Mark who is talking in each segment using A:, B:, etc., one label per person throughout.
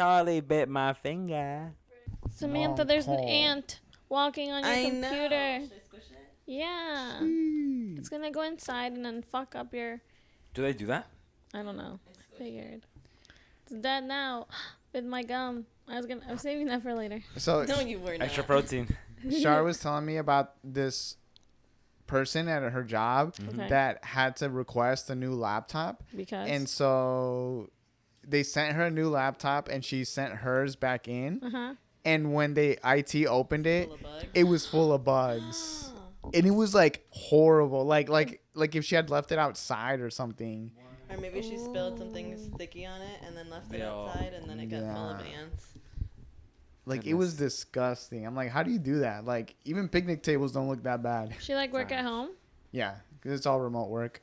A: Charlie bit my finger.
B: Samantha, there's an ant walking on your computer.
C: Know. Should I squish it?
B: Yeah. It's gonna go inside and then fuck up your...
A: Do they do that?
B: I don't know. I figured. It's dead now with my gum. I'm saving that for later.
D: So
C: No, you were not.
A: Extra protein.
D: Shar was telling me about this person at her job
B: Okay.
D: that had to request a new laptop.
B: Because...
D: And so they sent her a new laptop and she sent hers back in.
B: Uh-huh.
D: And when IT opened it,
C: Full of bugs.
D: it was full of bugs. And it was like horrible. Like if she had left it outside or something.
C: Or maybe she spilled something sticky on it and then left it outside and then it got full of ants.
D: Like it was disgusting. I'm like, how do you do that? Like even picnic tables don't look that bad.
B: She like work at home?
D: Yeah, because it's all remote work.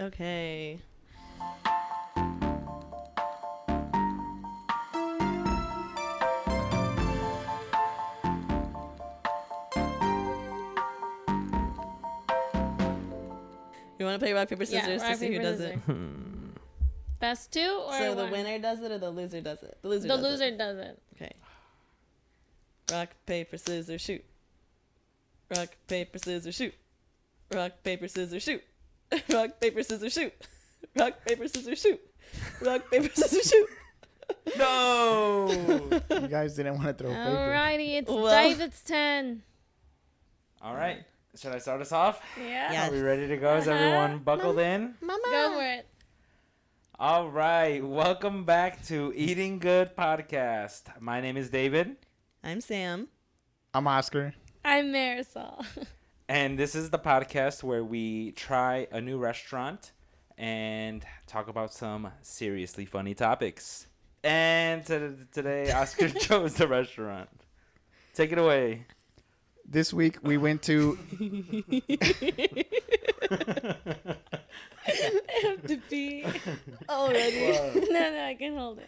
C: Okay. You want to play rock, paper, scissors to
B: rock,
C: see who
B: paper,
C: does it?
B: Best two or
C: So the
B: one?
C: winner does it or the loser does it? The loser
B: The
C: does
B: loser
C: it.
B: does it.
C: Okay. Rock, paper, scissors, shoot. Rock, paper, scissors, shoot. Rock, paper, scissors, shoot. Rock, paper, scissors, shoot. Rock, paper, scissors, shoot. Rock, paper, scissors, shoot.
A: No.
D: You guys didn't want to throw paper.
B: Alrighty, it's
C: Well-
B: David's 10.
A: All right. Should I start us off?
B: Yeah.
C: Yeah.
A: Are we ready to go? Is everyone buckled in?
C: Mama.
B: Go for it.
A: All right. Welcome back to Eating Good Podcast. My name is David.
C: I'm Sam.
D: I'm Oscar.
B: I'm Marisol.
A: And this is the podcast where we try a new restaurant and talk about some seriously funny topics. And today, Oscar chose the restaurant. Take it away.
D: This week we went to
B: I have to pee.
C: Already.
B: No, I can hold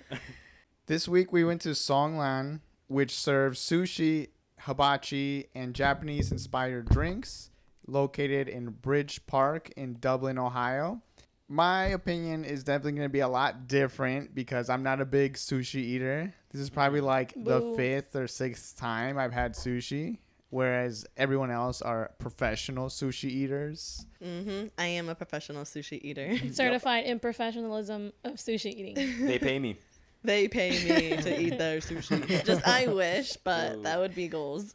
B: it.
D: Song Lan, which serves sushi, hibachi, and Japanese-inspired drinks, located in Bridge Park in Dublin, Ohio. My opinion is definitely going to be a lot different because I'm not a big sushi eater. This is probably like the
B: Boo.
D: 5th or 6th time I've had sushi, whereas everyone else are professional sushi eaters.
C: I am a professional sushi eater.
B: Certified in professionalism of sushi eating.
A: They pay me.
C: They pay me to eat their sushi. Just I wish, but
A: Whoa.
C: that would be goals.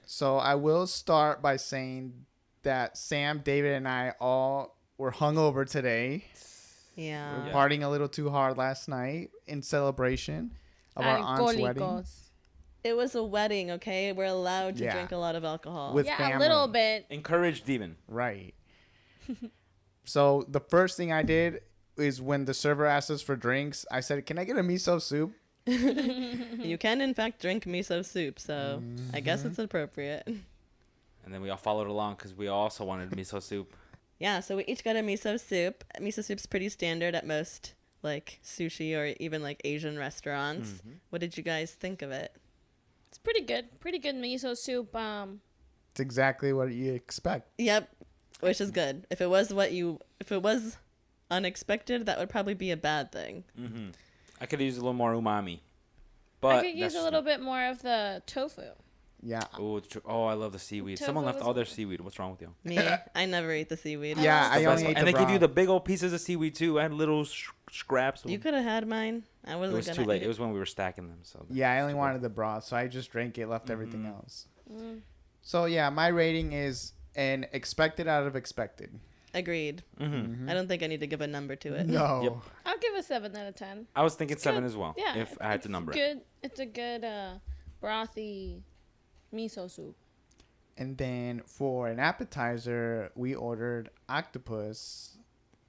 D: So I will start by saying that Sam, David, and I all were hungover today.
C: Yeah.
A: Yeah.
D: Partying a little too hard last night in celebration of our aunt's wedding.
B: Alcohólicos.
C: It was a wedding, okay? We're allowed to
D: Yeah.
C: drink a lot of alcohol.
D: With
B: Yeah,
D: family.
B: a little bit.
A: Encouraged even.
D: Right. So the first thing I did is when the server asked us for drinks, I said, "Can I get a miso soup?"
C: You can, in fact, drink miso soup, so I guess it's appropriate.
A: And then we all followed along because we also wanted miso soup.
C: Yeah, so we each got a miso soup. Miso soup's pretty standard at most, like, sushi or even, like, Asian restaurants. What did you guys think of it?
B: It's pretty good. Pretty good miso soup.
D: It's exactly what you expect.
C: Yep, which is good. If it was unexpected, that would probably be a bad thing.
A: I could use a little more umami. But
B: I could use a little bit more of the tofu.
D: Yeah.
A: Oh, I love the seaweed.
B: Tofu
A: Someone left
B: was-
A: all their seaweed. What's wrong with you?
C: Me, I never eat the seaweed.
D: Yeah, I
A: The
D: only
A: best
D: ate
A: one.
D: the
A: And they give you
D: broth.
A: the big old pieces of seaweed too. I had little scraps.
C: You could have had mine. I
A: It
C: wasn't
A: was
C: gonna
A: too late.
C: eat
A: It was when we were stacking them. So
D: Yeah, I only wanted the broth, so I just drank it, left everything
A: Mm-hmm.
D: else. So yeah, my rating is an expected out of expected.
C: Agreed.
A: Mm-hmm.
C: I don't think I need to give a number to it.
D: No.
A: Yep.
B: I'll give a 7 out of 10.
A: I was thinking 7
B: good.
A: as well.
B: Yeah.
A: If I had to number it.
B: Good. It's a good brothy miso soup.
D: And then for an appetizer, we ordered octopus.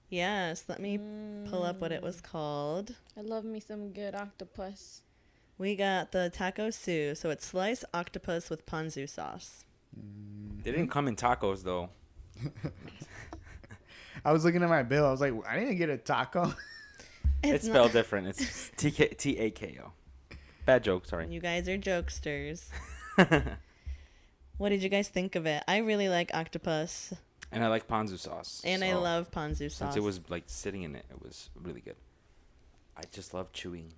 C: Yes, let me pull up what it was called.
B: I love me some good octopus.
C: We got the taco su, so it's sliced octopus with ponzu sauce.
A: They didn't come in tacos though.
D: I was looking at my bill. I was like, I didn't get a taco.
A: It's
C: not-
A: spelled different. It's T-A-K-O. Bad joke. Sorry.
C: You guys are jokesters. What did you guys think of it? I really like octopus,
A: And I like ponzu sauce.
C: and I
A: so
C: love ponzu sauce.
A: Since it was like sitting in it, it was really good. I just love chewing.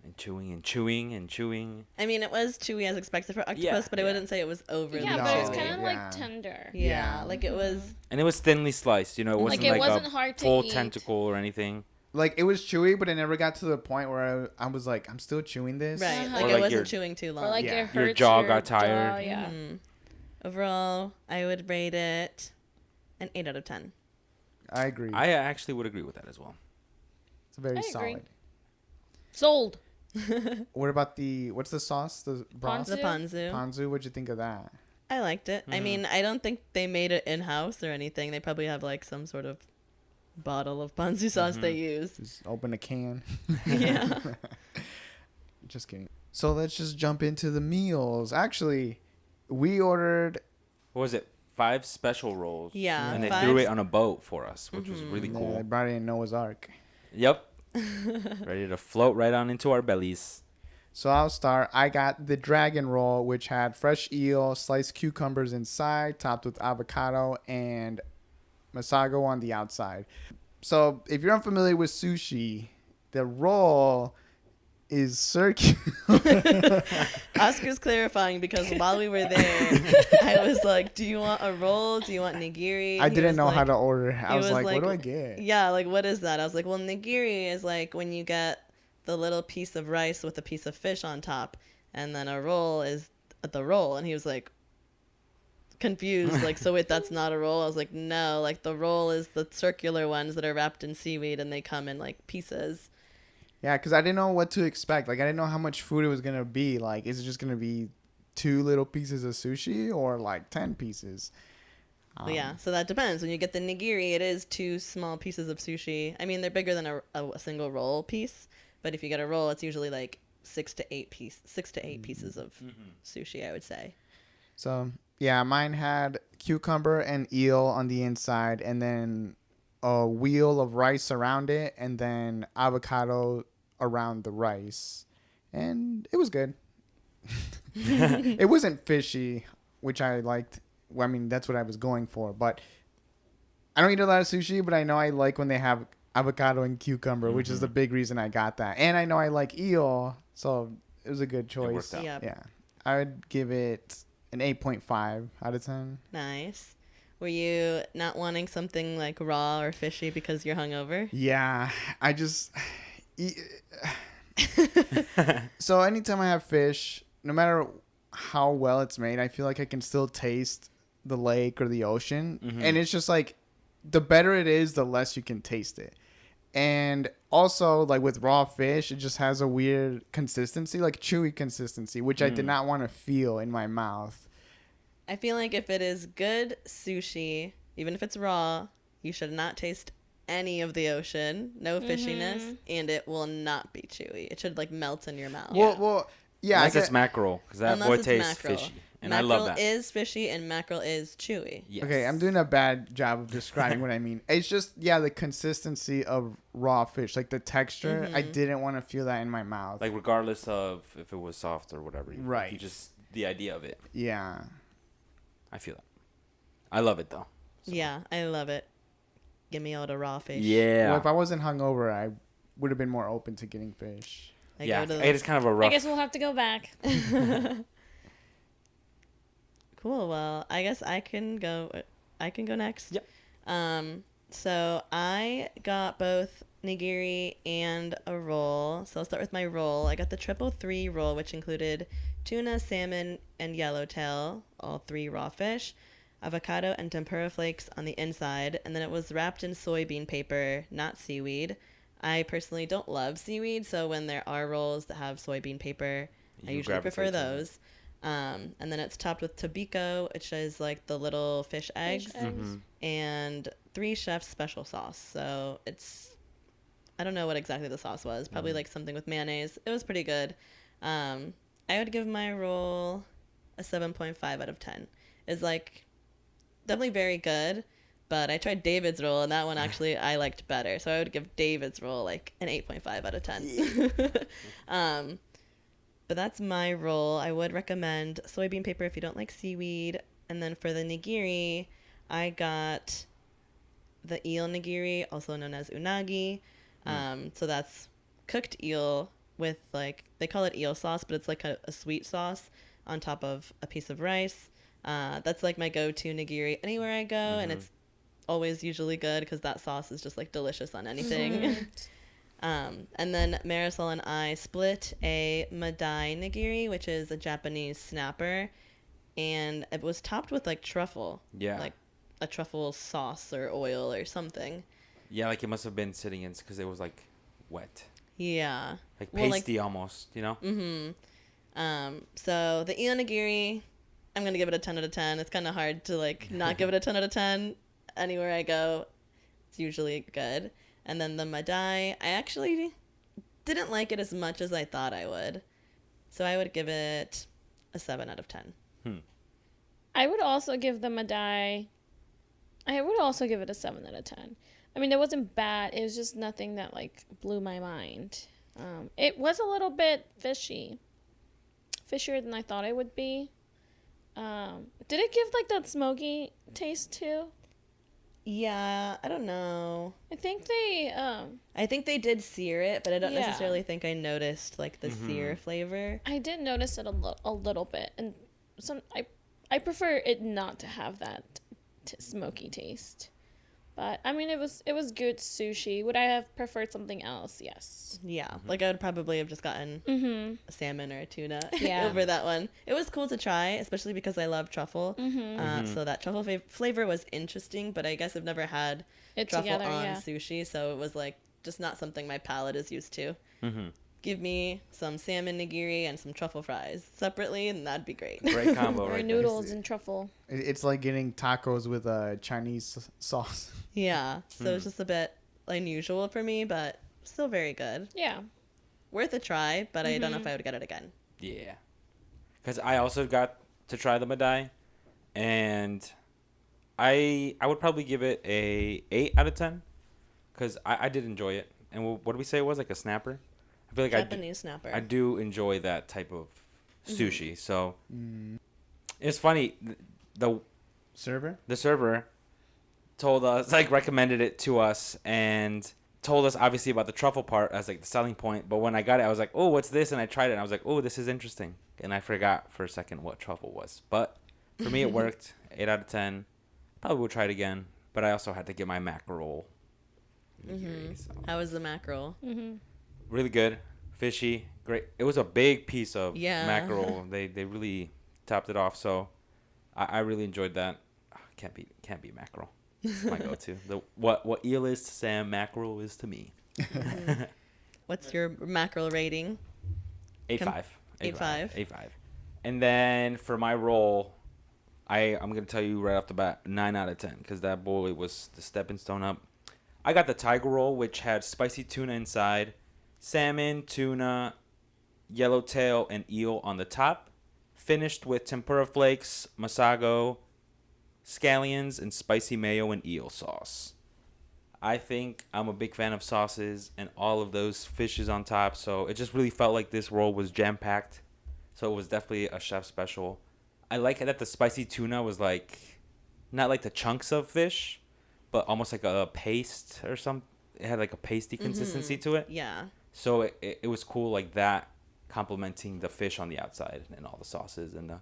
A: And chewing and chewing and chewing.
C: I mean, it was chewy as expected for octopus, but I wouldn't say it was overly
B: Yeah,
D: No,
B: but it's
C: chewy.
B: kind of
D: yeah.
B: like tender.
C: Yeah,
D: Yeah.
C: like it was.
A: And it was thinly sliced. It wasn't
B: Like, it
A: like
B: wasn't
A: a
B: hard to
A: full
B: eat.
A: tentacle or anything.
D: Like it was chewy, but it never got to the point where I was like, I'm still chewing this.
C: Right,
B: Uh-huh.
C: like
A: Or
C: it
A: like
C: wasn't
A: your-
C: chewing too long.
B: Or like
D: Yeah.
B: it
A: Your
B: hurts
A: jaw got tired.
B: Yeah.
C: Mhm. Overall, I would rate it an 8 out of 10.
D: I agree.
A: I actually would agree with that as well.
D: It's very
B: I agree.
D: solid.
B: Sold.
D: What about what's the sauce? The broth?
C: The ponzu.
D: Ponzu. What'd you think of that?
C: I liked it. I
A: Mhm.
C: mean, I don't think they made it in-house or anything. They probably have like some sort of bottle of ponzu sauce they use.
D: Just open a can.
C: Yeah.
D: Just kidding. So let's just jump into the meals. Actually, we ordered.
A: What was it? 5 special rolls.
C: Yeah,
A: And they
C: 5
A: threw it on a boat for us, which was really
D: They
A: cool.
D: brought it in Noah's Ark.
A: Yep. Ready to float right on into our bellies.
D: So I'll start. I got the dragon roll, which had fresh eel, sliced cucumbers inside, topped with avocado and masago on the outside. So if you're unfamiliar with sushi, the roll is circular.
C: Oscar's clarifying because while we were there, I was like, "Do you want a roll? Do you want nigiri?"
D: I
C: And he
D: didn't
C: was
D: know
C: like-
D: how to order. I
C: he
D: was
C: was
D: like,
C: like-
D: what do I get?
C: Yeah, like what is that? I was like, "Well, nigiri is like when you get the little piece of rice with a piece of fish on top, and then a roll is the roll." And he was like confused, like, "So wait, that's not a roll?" I was like, "No, like the roll is the circular ones that are wrapped in seaweed and they come in like pieces."
D: Yeah, because I didn't know what to expect. Like, I didn't know how much food it was going to be. Like, is it just going to be 2 little pieces of sushi or like 10 pieces?
C: But yeah, so that depends. When you get the nigiri, it is 2 small pieces of sushi. I mean, they're bigger than a single roll piece, but if you get a roll, it's usually like 6 to 8 pieces of sushi, I would say.
D: So, yeah, mine had cucumber and eel on the inside, and then a wheel of rice around it, and then avocado around the rice. And it was good. It wasn't fishy, which I liked. Well, I mean, that's what I was going for. But I don't eat a lot of sushi, but I know I like when they have avocado and cucumber, which is the big reason I got that. And I know I like eel, so it was a good choice.
A: worked out.
C: Yep.
D: Yeah. I would give it an 8.5 out of 10.
C: Nice. Were you not wanting something like raw or fishy because you're hungover?
D: Yeah, I just. So anytime I have fish, no matter how well it's made, I feel like I can still taste the lake or the ocean. And it's just like, the better it is, the less you can taste it. And also, like with raw fish, it just has a weird consistency, like chewy consistency, which I did not want to feel in my mouth.
C: I feel like if it is good sushi, even if it's raw, you should not taste any of the ocean, no fishiness, and it will not be chewy. It should like melt in your mouth.
D: Well, yeah.
A: Unless
D: I
A: it's
D: get-
A: mackerel, because that
C: Unless
A: boy
C: it's
A: tastes
C: mackerel.
A: fishy. And
C: Mackerel
A: I love that.
C: is fishy and mackerel is chewy.
A: Yes.
D: Okay, I'm doing a bad job of describing what I mean. It's just, yeah, the consistency of raw fish, like the texture. I didn't want to feel that in my mouth.
A: Like, regardless of if it was soft or whatever.
D: Right.
A: You just, the idea of it.
D: Yeah.
A: I feel that. I love it, though.
C: Yeah, I love it. Give me all the raw fish.
A: Yeah.
D: Well, if I wasn't hungover, I would have been more open to getting fish.
C: I
A: yeah.
C: go to
A: It is kind of a
B: I
A: rough.
B: guess we'll have to go back.
C: Cool. Well, I guess I can go. I can go next.
A: Yep.
C: So I got both nigiri and a roll. So I'll start with my roll. I got the 333 roll, which included tuna, salmon, and yellowtail, all 3 raw fish, avocado and tempura flakes on the inside, and then it was wrapped in soybean paper, not seaweed. I personally don't love seaweed, so when there are rolls that have soybean paper, I
A: You
C: usually prefer
A: gravitate to it.
C: those. And then it's topped with tobiko, which is like the little fish eggs, and 3 chef's special sauce. So it's, I don't know what exactly the sauce was. Probably like something with mayonnaise. It was pretty good. I would give my roll a 7.5 out of 10. It's like definitely very good, but I tried David's roll, and that one actually I liked better. So I would give David's roll like an 8.5 out of 10. But that's my roll. I would recommend soybean paper if you don't like seaweed. And then for the nigiri, I got the eel nigiri, also known as unagi. So that's cooked eel with like, they call it eel sauce, but it's like a sweet sauce on top of a piece of rice. That's like my go-to nigiri anywhere I go, and it's always usually good because that sauce is just like delicious on anything. And then Marisol and I split a Madai nigiri, which is a Japanese snapper, and it was topped with like truffle.
A: Yeah.
C: Like a truffle sauce or oil or something.
A: Yeah, like it must have been sitting in because it was like wet.
C: Yeah.
A: Like
C: Well,
A: pasty almost, you know?
C: So the eel nigiri, I'm going to give it a 10 out of 10. It's kind of hard to like not give it a 10 out of 10. Anywhere I go, it's usually good. And then the Madai, I actually didn't like it as much as I thought I would. So I would give it a 7 out of 10.
B: I would also give the Madai. I would also give it a 7 out of 10. I mean, it wasn't bad. It was just nothing that like blew my mind. It was a little bit fishier than I thought it would be. Did it give like that smoky taste too?
C: Yeah, I don't know.
B: I think
C: they did sear it, but I don't
B: Yeah.
C: necessarily think I noticed like the sear flavor.
B: I did notice it a little bit, and I prefer it not to have that smoky taste. But I mean, it was good sushi. Would I have preferred something else? Yes.
C: Yeah, like I would probably have just gotten a salmon or a tuna
B: Yeah.
C: over that one. It was cool to try, especially because I love truffle. So that truffle flavor was interesting, but I guess I've never had
B: It
C: truffle
B: together,
C: on
B: yeah.
C: sushi, so it was like just not something my palate is used to. Give me some salmon nigiri and some truffle fries separately, and that'd be great.
A: Great combo,
B: Or
A: right?
B: noodles and truffle.
D: It's like getting tacos with a Chinese sauce.
C: Yeah, so it's just a bit unusual for me, but still very good.
B: Yeah.
C: Worth a try, but I don't know if I would get it again.
A: Yeah. Because I also got to try the Madai, and I would probably give it a 8 out of 10, because I did enjoy it. And what did we say it was? Like a snapper? I feel like
C: Japanese snapper.
A: I do enjoy that type of sushi. So it's funny. The
D: Server?
A: server told us, like, recommended it to us and told us obviously about the truffle part as like the selling point. But when I got it, I was like, oh, what's this? And I tried it and I was like, oh, this is interesting. And I forgot for a second what truffle was. But for me, it worked. 8 out of 10. Probably will try it again. But I also had to get my mackerel. So.
C: How was the mackerel?
A: Really good, fishy, great. It was a big piece of
C: Yeah.
A: mackerel. They really topped it off. So I really enjoyed that. Can't be mackerel. My go-to. What eel is to Sam, mackerel is to me.
C: What's your mackerel rating?
A: 8.5.
C: 8.5.
A: 8.5. And then for my roll, I'm gonna tell you right off the bat, 9 out of 10, because that boy was the stepping stone up. I got the tiger roll, which had spicy tuna inside, salmon, tuna, yellowtail, and eel on the top, finished with tempura flakes, masago, scallions, and spicy mayo and eel sauce. I think I'm a big fan of sauces and all of those fishes on top, so it just really felt like this roll was jam-packed. So it was definitely a chef special. I like that the spicy tuna was like, not like the chunks of fish, but almost like a paste or something. It had like a pasty consistency to it.
C: Yeah.
A: So it was cool like that, complementing the fish on the outside and all the sauces and the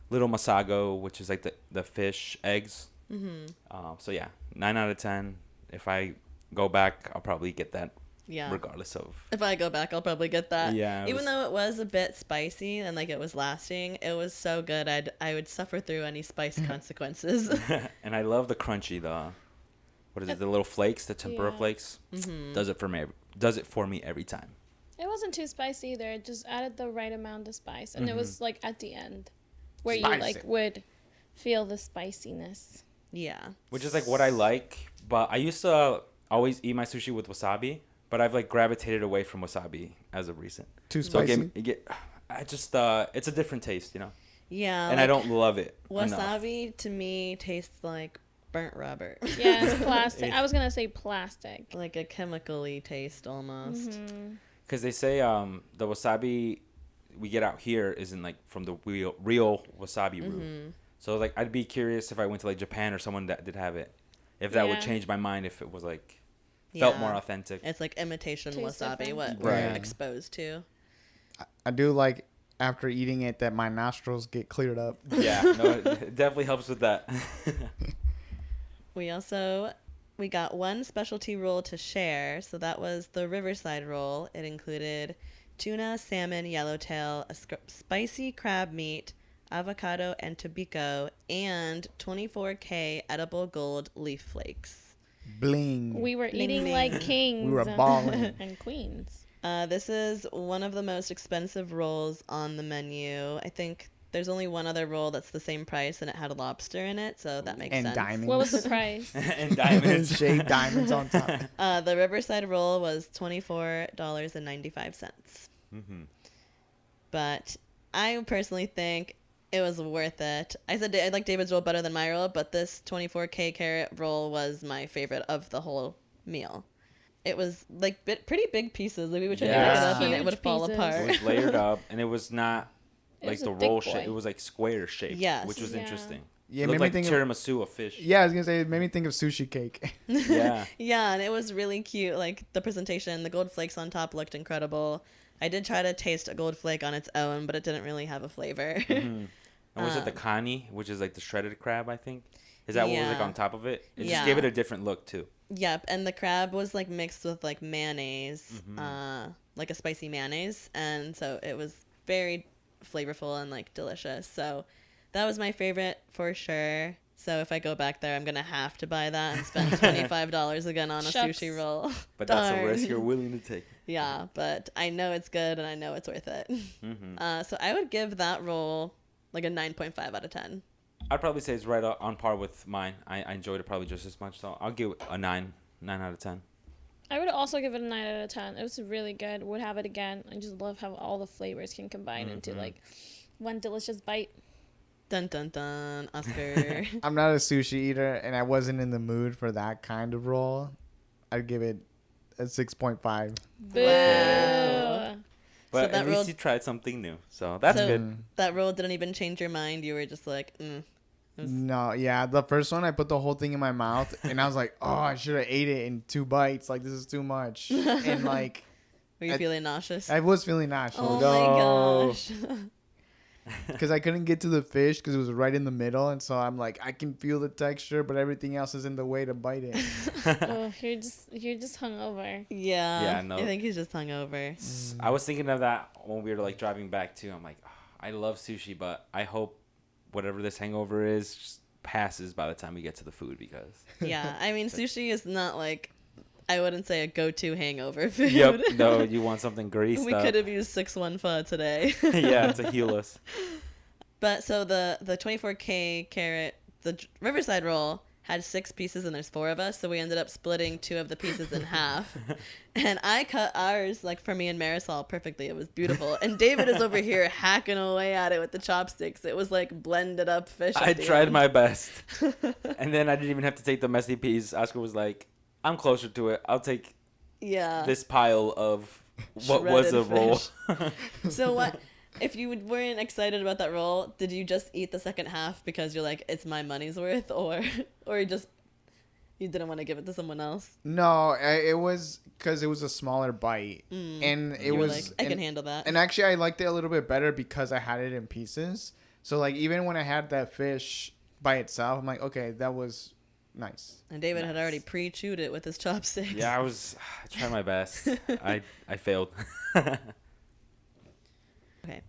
A: little masago, which is like the fish eggs. So yeah, 9 out of 10. If I go back, I'll probably get that.
C: Yeah.
A: Regardless of.
C: If I go back, I'll probably get that.
A: Yeah.
C: Even though it was a bit spicy and like it was lasting, it was so good. I would suffer through any spice consequences.
A: And I love the crunchy, what is it? The little flakes, the tempura
B: Yeah.
A: flakes. Does it for me every time.
B: It wasn't too spicy either. It just added the right amount of spice, and it was like at the end where you
D: Spicy.
B: like would feel the spiciness.
C: Yeah.
A: Which is like what I like, but I used to always eat my sushi with wasabi, but I've like gravitated away from wasabi as of recent.
D: Too
A: So
D: spicy.
A: I just it's a different taste, you know,
C: Yeah.
A: and I don't love it. enough.
C: Wasabi to me tastes like burnt rubber.
B: Yeah, it's plastic. I was gonna say plastic.
C: Like a chemically taste almost.
A: Because they say the wasabi we get out here isn't like from the real wasabi root. So like I'd be curious if I went to like Japan or someone that did have it, if that would
B: Yeah.
A: change my mind if it was like Felt
C: Yeah.
A: more authentic.
C: It's like imitation
B: Tastes
C: wasabi,
B: different.
C: what
A: Right.
C: we're exposed to.
D: I do like after eating it that my nostrils get cleared up.
A: Yeah, no, it definitely helps with that.
C: We got one specialty roll to share, so that was the Riverside roll. It included tuna, salmon, yellowtail, spicy crab meat, avocado and tobacco, and 24K edible gold leaf flakes.
D: Bling.
B: We were
C: Bling,
B: eating
C: bling.
B: like kings.
D: We were balling.
B: and queens.
C: This is one of the most expensive rolls on the menu. I think there's only one other roll that's the same price, and it had a lobster in it, so that makes
D: And
C: sense.
D: diamonds.
B: What was the price?
A: And diamonds.
D: Shaved diamonds on top.
C: The Riverside roll was $24.95.
A: Mm-hmm.
C: But I personally think it was worth it. I said I like David's roll better than my roll, but this 24K carrot roll was my favorite of the whole meal. It was like pretty big pieces. Like we would try to pick it
A: Yeah.
C: up and it
B: Huge
C: would fall
B: pieces.
A: It
C: apart.
A: was layered up, and it was not
B: It
A: like
B: was a
A: the
B: thick
A: roll
B: boy.
A: shape. It was like square shaped,
C: Yes.
A: which was
B: Yeah.
A: interesting.
D: Yeah,
A: It
D: it
A: looked
D: made
A: like
D: me think of,
A: tiramisu of fish.
D: yeah, I was gonna say it made me think of sushi cake.
A: Yeah.
C: Yeah, and it was really cute. Like the presentation, the gold flakes on top looked incredible. I did try to taste a gold flake on its own, but it didn't really have a flavor.
A: Mhm. And was it the
C: Um,
A: kani, which is like the shredded crab? I think. Is that what was like
C: Yeah.
A: on top of it? It
C: Yeah.
A: just gave it a different look too.
C: Yep, and the crab was like mixed with like mayonnaise,
A: Mhm.
C: like a spicy mayonnaise, and so it was very flavorful and like delicious. So that was my favorite for sure. So if I go back there, I'm gonna have to buy that and spend $25 again on a
B: Shucks.
C: sushi roll.
A: But that's a
C: Darn.
A: risk you're willing to take.
C: Yeah, but I know it's good and I know it's worth it.
A: Hmm
C: So I would give that roll like a 9.5 out of 10.
A: I'd probably say it's right on par with mine. I enjoyed it probably just as much, so I'll give it a 9 out of 10.
B: I would also give it a 9 out of 10. It was really good. Would have it again. I just love how all the flavors can combine into
A: Mhm.
B: like one delicious bite.
C: Dun dun dun, Oscar.
D: I'm not a sushi eater, and I wasn't in the mood for that kind of roll. I'd give it a 6.5.
B: Boo.
C: Wow.
A: But
C: that
A: at least
C: roll-
A: you tried something new, so that's
C: So-
A: good.
D: Mm.
C: That roll didn't even change your mind. You were just like, It was-
D: No, yeah, the first one I put the whole thing in my mouth, and I was like, oh, I should have ate it in 2 bites. Like, this is too much. And like,
C: Were you
D: I-
C: feeling nauseous?
D: I was feeling nauseous.
C: Oh
A: no.
C: my gosh.
D: Because I couldn't get to the fish because it was right in the middle, and so I'm like, I can feel the texture, but everything else is in the way to bite it.
B: Oh, you're just hungover.
C: Yeah.
A: Yeah, no.
C: I think he's just hungover.
A: I was thinking of that when we were like driving back too. I'm like, "Oh, I love sushi, but I hope whatever this hangover is just passes by the time we get to the food because.
C: Yeah. I mean, sushi is not like, I wouldn't say a go-to hangover food.
A: Yep. No, you want something greased
C: We
A: up.
C: could have used 6-1 pho today.
A: Yeah, to heal us.
C: But so the 24K carrot, Riverside roll had 6 pieces and there's 4 of us, so we ended up splitting 2 of the pieces in half. And I cut ours, like for me and Marisol, perfectly. It was beautiful. And David is over here hacking away at it with the chopsticks. It was like blended up fish. at
A: I
C: the
A: tried
C: end.
A: my best, and then I didn't even have to take the messy piece. Oscar was like, "I'm closer to it. I'll take
C: Yeah.
A: this pile of what was a
C: Shredded
A: roll."
C: fish. So what? If you weren't excited about that roll, did you just eat the second half because you're like, it's my money's worth, or just you didn't want to give it to someone else?
D: No, it was because it was a smaller bite, and it
C: You were
D: was.
C: like, I can
D: and,
C: handle that.
D: and actually, I liked it a little bit better because I had it in pieces. So like, even when I had that fish by itself, I'm like, okay, that was nice.
C: And David had
A: Nice.
C: already pre-chewed it with his chopsticks.
A: Yeah, I tried my best. I failed.
C: Okay.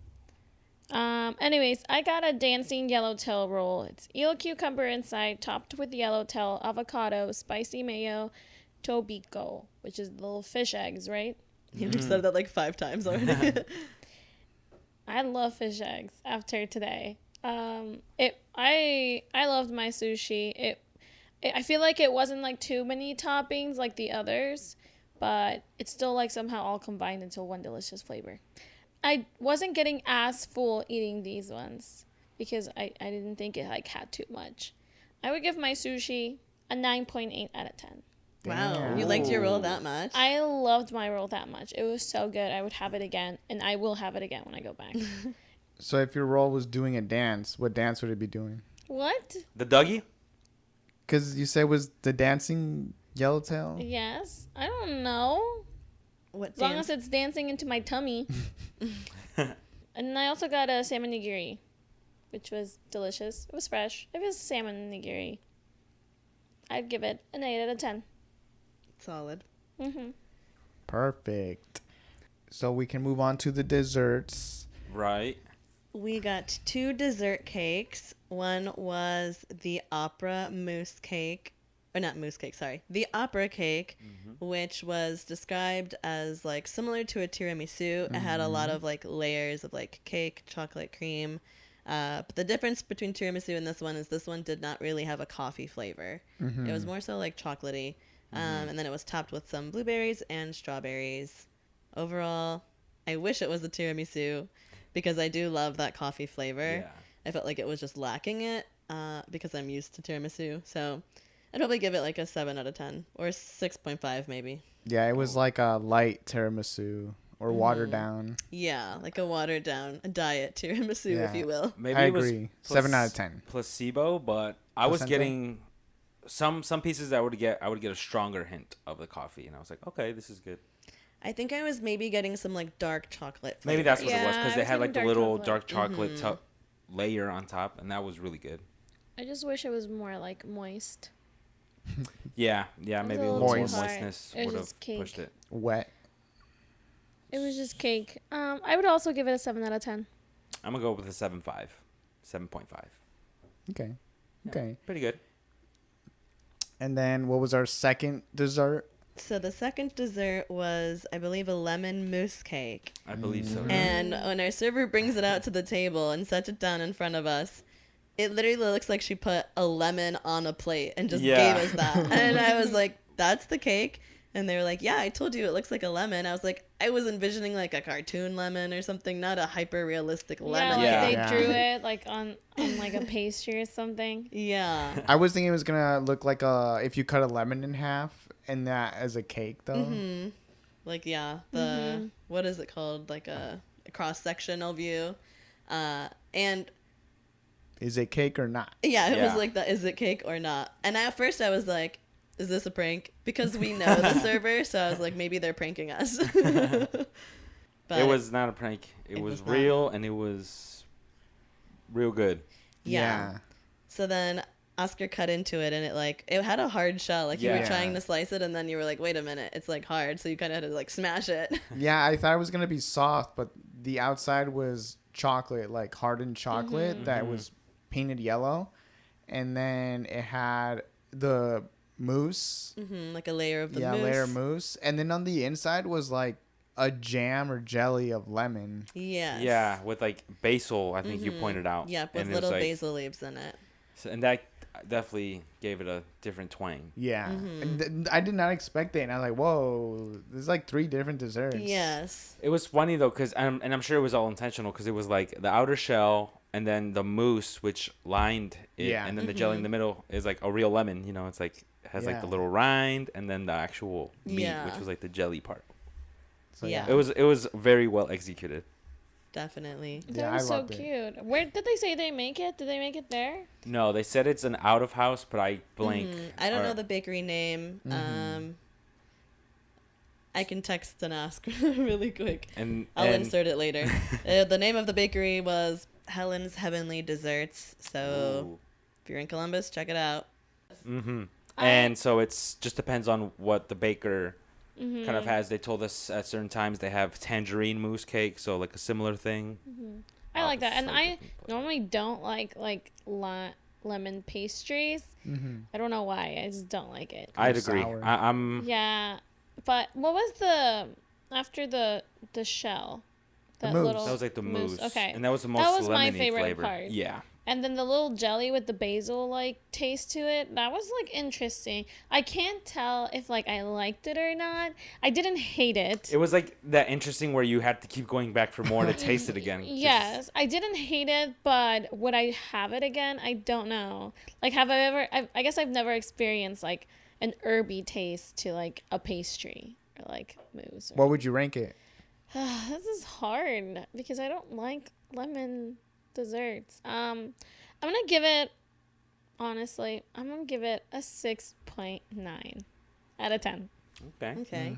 B: Anyways, I got a dancing yellowtail roll. It's eel cucumber inside, topped with yellowtail, avocado, spicy mayo, tobacco, which is the little fish eggs, right?
C: You said that like 5 times already.
B: I love fish eggs after today. I loved my sushi. I feel like it wasn't like too many toppings like the others, but it's still like somehow all combined into one delicious flavor. I wasn't getting as full eating these ones because I didn't think it like had too much. I would give my sushi a 9.8 out of 10.
C: Wow,
D: Damn.
C: you liked your roll that much?
B: I loved my roll that much. It was so good. I would have it again, and I will have it again when I go back.
D: So if your roll was doing a dance, what dance would it be doing?
B: What?
A: The Dougie?
D: Because you said it was the dancing Yellowtail.
B: Yes. I don't know.
C: What
B: As long
C: dance?
B: as it's dancing into my tummy. And I also got a salmon nigiri, which was delicious. It was fresh. It was salmon nigiri. I'd give it an 8 out of 10.
C: Solid.
B: Mm-hmm.
D: Perfect. So we can move on to the desserts.
A: Right.
C: We got 2 dessert cakes. One was the opera mousse cake. Or not mousse cake, sorry. The opera cake, which was described as like similar to a tiramisu. It had a lot of like layers of like cake, chocolate, cream. But the difference between tiramisu and this one is this one did not really have a coffee flavor. It was more so like chocolatey. And then it was topped with some blueberries and strawberries. Overall, I wish it was a tiramisu because I do love that coffee flavor.
A: Yeah.
C: I felt like it was just lacking it because I'm used to tiramisu. So I'd probably give it like a 7 out of 10 or 6.5 maybe.
D: Yeah, it was like a light tiramisu or watered down.
C: Yeah, like a watered down, a diet tiramisu,
D: Yeah.
C: if you will.
A: Maybe
D: I
A: it was
D: agree. 7 out of 10.
A: placebo, but I was
D: Placenta?
A: getting some pieces that I would get a stronger hint of the coffee, and I was like, okay, this is good.
C: I think I was maybe getting some like dark chocolate flavor.
A: Maybe that's what it was,
B: Yeah,
A: because
B: I
A: they
B: was
A: had like the
B: getting
A: little
B: dark
A: dark chocolate layer on top, and that was really good.
B: I just wish it was more like moist.
A: Yeah,
B: It was
A: maybe
B: a
A: a
B: little
A: little more
D: too
B: hard.
A: moistness
B: It was
A: would have
B: just cake.
A: pushed it.
D: Wet.
B: It was just cake. I would also give it a 7 out of 10.
A: I'm gonna go with a 7.5.
D: Okay.
A: Yeah,
D: Okay.
A: pretty good.
D: And then what was our second dessert?
C: So the second dessert was, I believe, a lemon mousse cake.
A: I believe so.
C: And when our server brings it out to the table and sets it down in front of us, it literally looks like she put a lemon on a plate and just
A: Yeah.
C: gave us that. And I was like, that's the cake? And they were like, yeah, I told you it looks like a lemon. I was like, I was envisioning like a cartoon lemon or something, not a hyper realistic lemon.
A: Yeah.
B: Like
D: Yeah.
B: they drew it like on like a pastry or something.
C: Yeah.
D: I was thinking it was gonna look like if you cut a lemon in half and that as a cake though.
C: Mm-hmm. Like, yeah, the, what is it called? Like a cross-sectional view. And
D: Is it cake or not?
C: yeah, it was
A: Yeah.
C: like the, is it cake or not? And at first I was like, is this a prank? Because we know the server, so I was like, maybe they're pranking us. But
A: It was not a prank. It
C: It
A: was
C: was not.
A: real, and it was real good.
C: yeah. So then Oscar cut into it, and it had a hard shell. Like you
A: Yeah.
C: were trying to slice it, and then you were like, wait a minute, it's like hard. So you kind of had to like smash it.
D: Yeah, I thought it was gonna be soft, but the outside was chocolate, like hardened chocolate that was painted yellow, and then it had the mousse.
C: Like a layer of the
D: Yeah,
C: mousse.
D: layer of mousse, and then on the inside was like a jam or jelly of lemon.
C: Yes.
A: Yeah, with like basil, I think you pointed out.
C: Yep, with
A: And it was
C: little
A: like-
C: basil leaves in it.
A: and that definitely gave it a different twang.
D: Yeah, and I did not expect it, and I was like, "Whoa, there's like 3 different desserts."
C: Yes.
A: It was funny though, cause and I'm sure it was all intentional, cause it was like the outer shell and then the mousse which lined it,
D: Yeah.
A: and then the jelly in the middle is like a real lemon. You know, it's like has like the
D: Yeah.
A: little rind, and then the actual meat,
C: Yeah.
A: which was like the jelly part.
D: So,
C: Yeah.
A: It was very well executed.
C: Definitely.
B: That
D: Yeah,
B: was
D: I
B: so
D: loved it.
B: cute. Where did they say they make it? Did they make it there?
A: No, they said it's an out of house, but I blank.
C: I don't
A: or-
C: know the bakery name. I can text and ask really quick.
A: And
C: I'll insert it later. The name of the bakery was Helen's Heavenly Desserts. So if you're in Columbus, check it out.
A: Mm-hmm. And so it's just depends on what the baker kind of has. They told us at certain times they have tangerine mousse cake, so like a similar thing.
B: I like that, and
A: Obviously
B: I
A: different, but-
B: normally don't like lemon pastries. I don't know why. I just don't like it.
A: I'd
D: It's
A: agree.
D: sour.
A: I'm
B: Yeah, but what was the after the shell?
D: The mousse.
B: little
A: that was like the mousse.
B: Okay,
A: And that was the most
B: that was my
A: lemony
B: favorite
A: flavor.
B: part.
A: Yeah.
B: And then the little jelly with the basil like taste to it. That was like interesting. I can't tell if like I liked it or not. I didn't hate it.
A: It was like that interesting where you had to keep going back for more to taste it again.
B: Yes, I didn't hate it, but would I have it again? I don't know. Like, have I ever? I guess I've never experienced like an herby taste to like a pastry or like mousse. Or,
D: What would you rank it?
B: this is hard because I don't like lemon desserts. I'm gonna give it. Honestly, I'm gonna give it a 6.9. out of 10.
A: Okay.
C: Okay.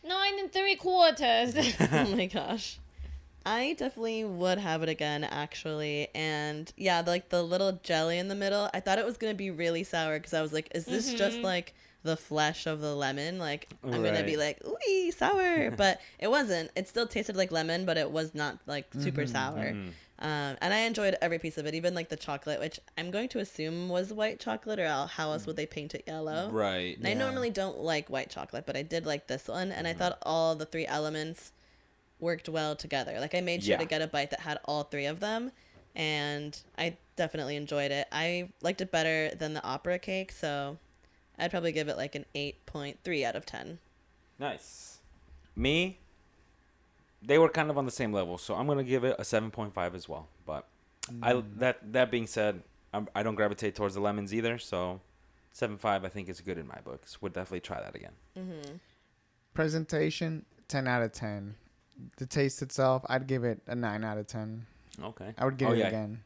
B: 9 3/4.
C: Oh my gosh. I definitely would have it again, actually. And yeah, like the little jelly in the middle, I thought it was going to be really sour because I was like, is this just like the flesh of the lemon? Like, I'm going to be like, ooh, sour. But it wasn't. It still tasted like lemon, but it was not like super sour. And I enjoyed every piece of it, even like the chocolate, which I'm going to assume was white chocolate, or how else would they paint it yellow?
A: Right.
C: And I normally don't like white chocolate, but I did like this one. And I thought all the three elements worked well together. Like I made sure to get a bite that had all three of them, and I definitely enjoyed it. I liked it better than the opera cake, so I'd probably give it like an 8.3 out of 10.
A: Nice. Me, they were kind of on the same level, so I'm gonna give it a 7.5 as well. But that being said, I don't gravitate towards the lemons either, so 7.5 I think is good in my books. Would definitely try that again.
D: Presentation, 10 out of 10. The taste itself, I'd give it a 9 out of 10.
A: Okay.
D: I would give it again.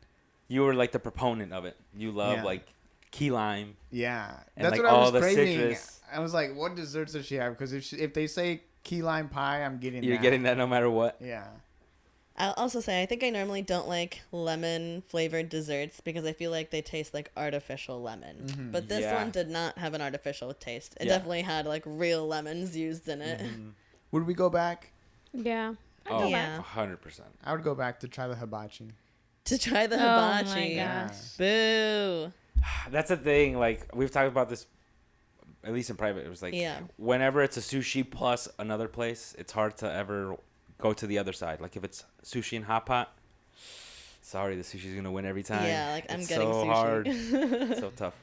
A: You were like the proponent of it. You love
D: Yeah.
A: like key lime.
D: Yeah,
A: And,
D: that's
A: like,
D: what I
A: all
D: was
A: the
D: craving.
A: citrus.
D: I was like, what desserts does she have? Because if they say key lime pie, I'm getting
A: You're
D: that.
A: getting that no matter what.
D: Yeah.
C: I'll also say I think I normally don't like lemon flavored desserts because I feel like they taste like artificial lemon. But this
A: Yeah.
C: one did not have an artificial taste. It
A: Yeah.
C: definitely had like real lemons used in it.
D: Would we go back?
B: Yeah.
A: Oh,
C: Yeah.
A: 100%.
D: I would go back to try the hibachi.
C: To try the
B: Oh
C: hibachi.
B: my
D: Yeah.
B: gosh.
C: Boo.
A: That's the thing. Like we've talked about this, at least in private. It was like whenever it's a sushi plus another place, it's hard to ever go to the other side. Like if it's sushi and hot pot, sorry, the sushi's gonna win every time.
C: Yeah, like I'm
A: It's
C: getting
A: so
C: sushi.
A: hard, so tough.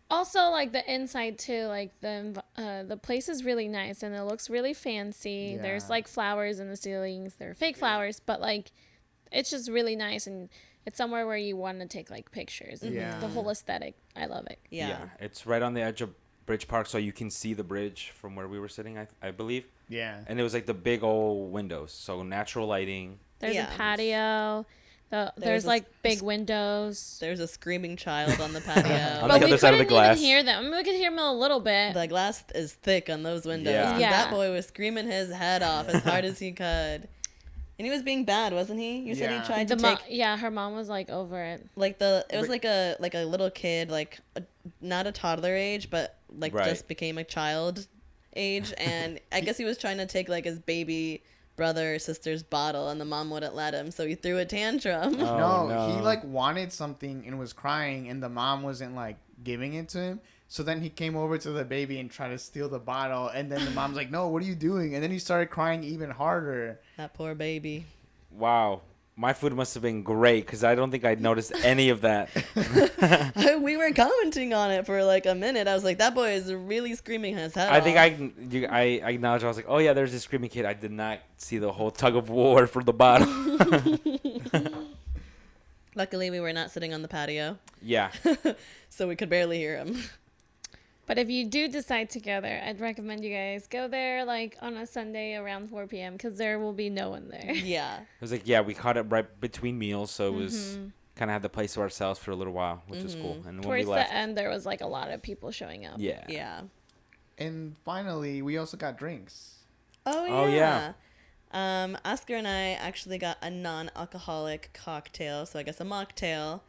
B: Also, like the inside too, like the place is really nice and it looks really fancy.
D: Yeah.
B: There's like flowers in the ceilings. They're fake flowers, but like it's just really nice and it's somewhere where you want to take like pictures. And
D: Yeah.
B: the whole aesthetic, I love it.
C: Yeah.
A: It's right on the edge of Bridge Park, so you can see the bridge from where we were sitting. I believe.
D: Yeah.
A: And it was like the big old windows, so natural lighting.
B: There's
C: Yeah.
B: a patio. There's
C: There's a
B: like big windows.
C: There's a screaming child on the patio.
A: On
B: But
A: the
B: we
A: other side of the
B: couldn't
A: glass.
B: even hear them. I mean, we could hear them a little bit.
C: The glass is thick on those windows.
A: Yeah.
C: 'Cause
B: Yeah.
C: That boy was screaming his head off as hard as he could. And he was being bad, wasn't he? You said
D: Yeah.
C: he tried to take
B: Yeah, her mom was like over it.
C: like it was like a little kid, like not a toddler age, but like
A: Right.
C: just became a child age, and I guess he was trying to take like his baby brother or sister's bottle, and the mom wouldn't let him, so he threw a tantrum.
A: Oh,
D: no, he
A: no.
D: like wanted something and was crying, and the mom wasn't like giving it to him. So then he came over to the baby and tried to steal the bottle, and then the mom's like, "No, what are you doing?" And then he started crying even harder.
C: That poor baby.
A: Wow, my food must have been great because I don't think I noticed any of that.
C: We were commenting on it for like a minute. I was like, that boy is really screaming his head
A: I think
C: off.
A: I acknowledge. I was like, oh yeah, there's this screaming kid. I did not see the whole tug of war for the bottle.
C: Luckily, we were not sitting on the patio,
A: Yeah.
C: so we could barely hear him.
B: But if you do decide to go there, I'd recommend you guys go there like on a Sunday around 4 p.m. because there will be no one there.
C: Yeah.
A: It was like, yeah, we caught it right between meals, so it was kind of had the place to ourselves for a little while, which was cool. And when
B: Towards
A: we left,
B: the end, there was like a lot of people showing up.
A: yeah.
C: Yeah.
D: And finally, we also got drinks.
C: Oh yeah.
A: Oh, yeah.
C: Oscar and I actually got a non-alcoholic cocktail, so I guess a mocktail.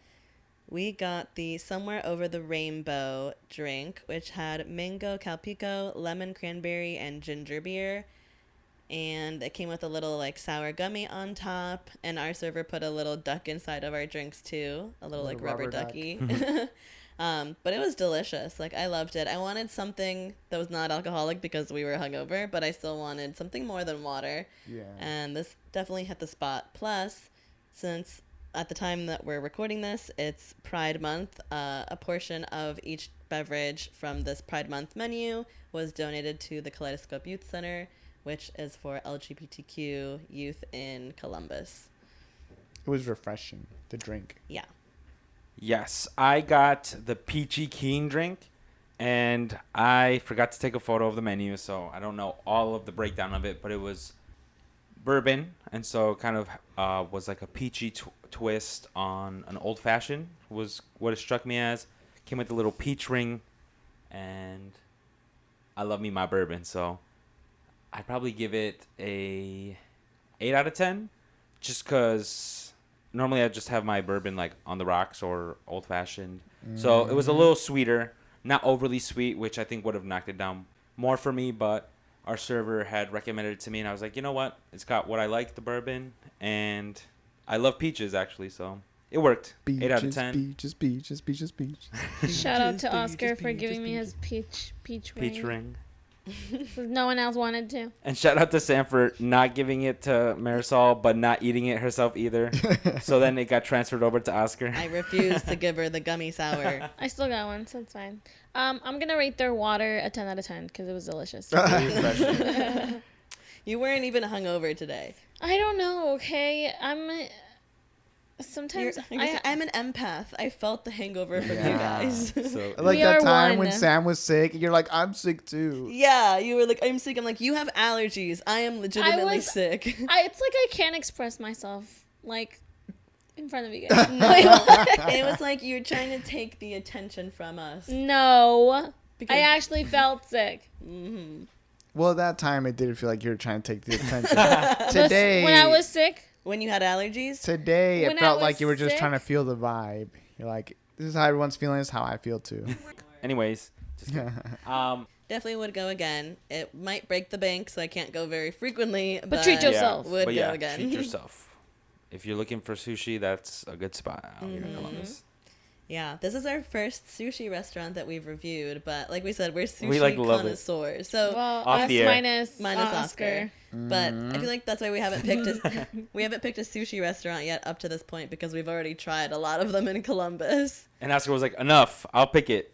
C: We got the Somewhere Over the Rainbow drink, which had mango calpico, lemon cranberry, and ginger beer. And it came with a little like sour gummy on top. And our server put a little duck inside of our drinks too, a little like rubber
D: duck.
C: ducky. But it was delicious. Like I loved it. I wanted something that was not alcoholic because we were hungover, but I still wanted something more than water.
D: Yeah.
C: And this definitely hit the spot. Plus, since at the time that we're recording this, it's Pride Month, a portion of each beverage from this Pride Month menu was donated to the Kaleidoscope Youth Center, which is for LGBTQ youth in Columbus.
D: It was refreshing to drink.
C: Yeah.
A: Yes, I got the peachy keen drink, and I forgot to take a photo of the menu, so I don't know all of the breakdown of it, but it was bourbon, and so kind of was like a peachy twist on an old fashioned was what it struck me as. Came with a little peach ring, and I love me my bourbon, so I'd probably give it a 8 out of 10, just because normally I just have my bourbon like on the rocks or old fashioned. So it was a little sweeter, not overly sweet, which I think would have knocked it down more for me. But our server had recommended it to me, and I was like, you know what? It's got what I like, the bourbon, and I love peaches actually, so it worked. 8 out of 10.
D: Beaches.
B: Shout out to
C: Peaches,
B: Oscar for
C: peaches,
B: giving me
C: peaches.
B: his peach ring.
A: Peach ring.
B: No one else wanted to.
A: And shout out to Sam for not giving it to Marisol, but not eating it herself either. So then it got transferred over to Oscar.
C: I refuse to give her the gummy sour.
B: I still got one, so it's fine. I'm gonna rate their water a 10 out of 10 because it was delicious.
A: Refreshing.
C: You weren't even hungover today.
B: I don't know. Okay, sometimes
C: I'm an empath. I felt the hangover from you
A: Yeah.
C: guys.
A: So
D: Like
B: We
D: that
B: are
D: time when
B: one.
D: Sam was sick, and you're like, I'm sick too.
C: Yeah, you were like, I'm sick. I'm like, you have allergies. I am legitimately sick.
B: it's like I can't express myself like in front of you guys.
C: It was like you were trying to take the attention from us.
B: No,
C: Because-
B: I actually felt sick.
C: Mm-hmm.
D: Well, that time it did feel like you were trying to take the attention. Today,
B: When I was sick,
C: When you had allergies?
D: today
B: when
D: it
B: I
D: felt
B: was
D: like you were just
B: sick-
D: trying to feel the vibe. You're like, this is how everyone's feeling. This is how I feel too.
A: anyways, just kidding.
C: Definitely would go again. It might break the bank, so I can't go very frequently. But
B: treat yourself.
C: Would
A: but
C: go
A: yeah,
C: again.
A: treat yourself. If you're looking for sushi, that's a good spot out here in Columbus.
C: Yeah, this is our first sushi restaurant that we've reviewed, but like we said, we're sushi
A: We, like, love it.
C: connoisseurs. So
B: well,
A: Off
B: us
A: the air.
B: minus
C: Oscar. But I feel like that's why we haven't picked a sushi restaurant yet up to this point, because we've already tried a lot of them in Columbus.
A: And Oscar was like, enough, I'll pick it.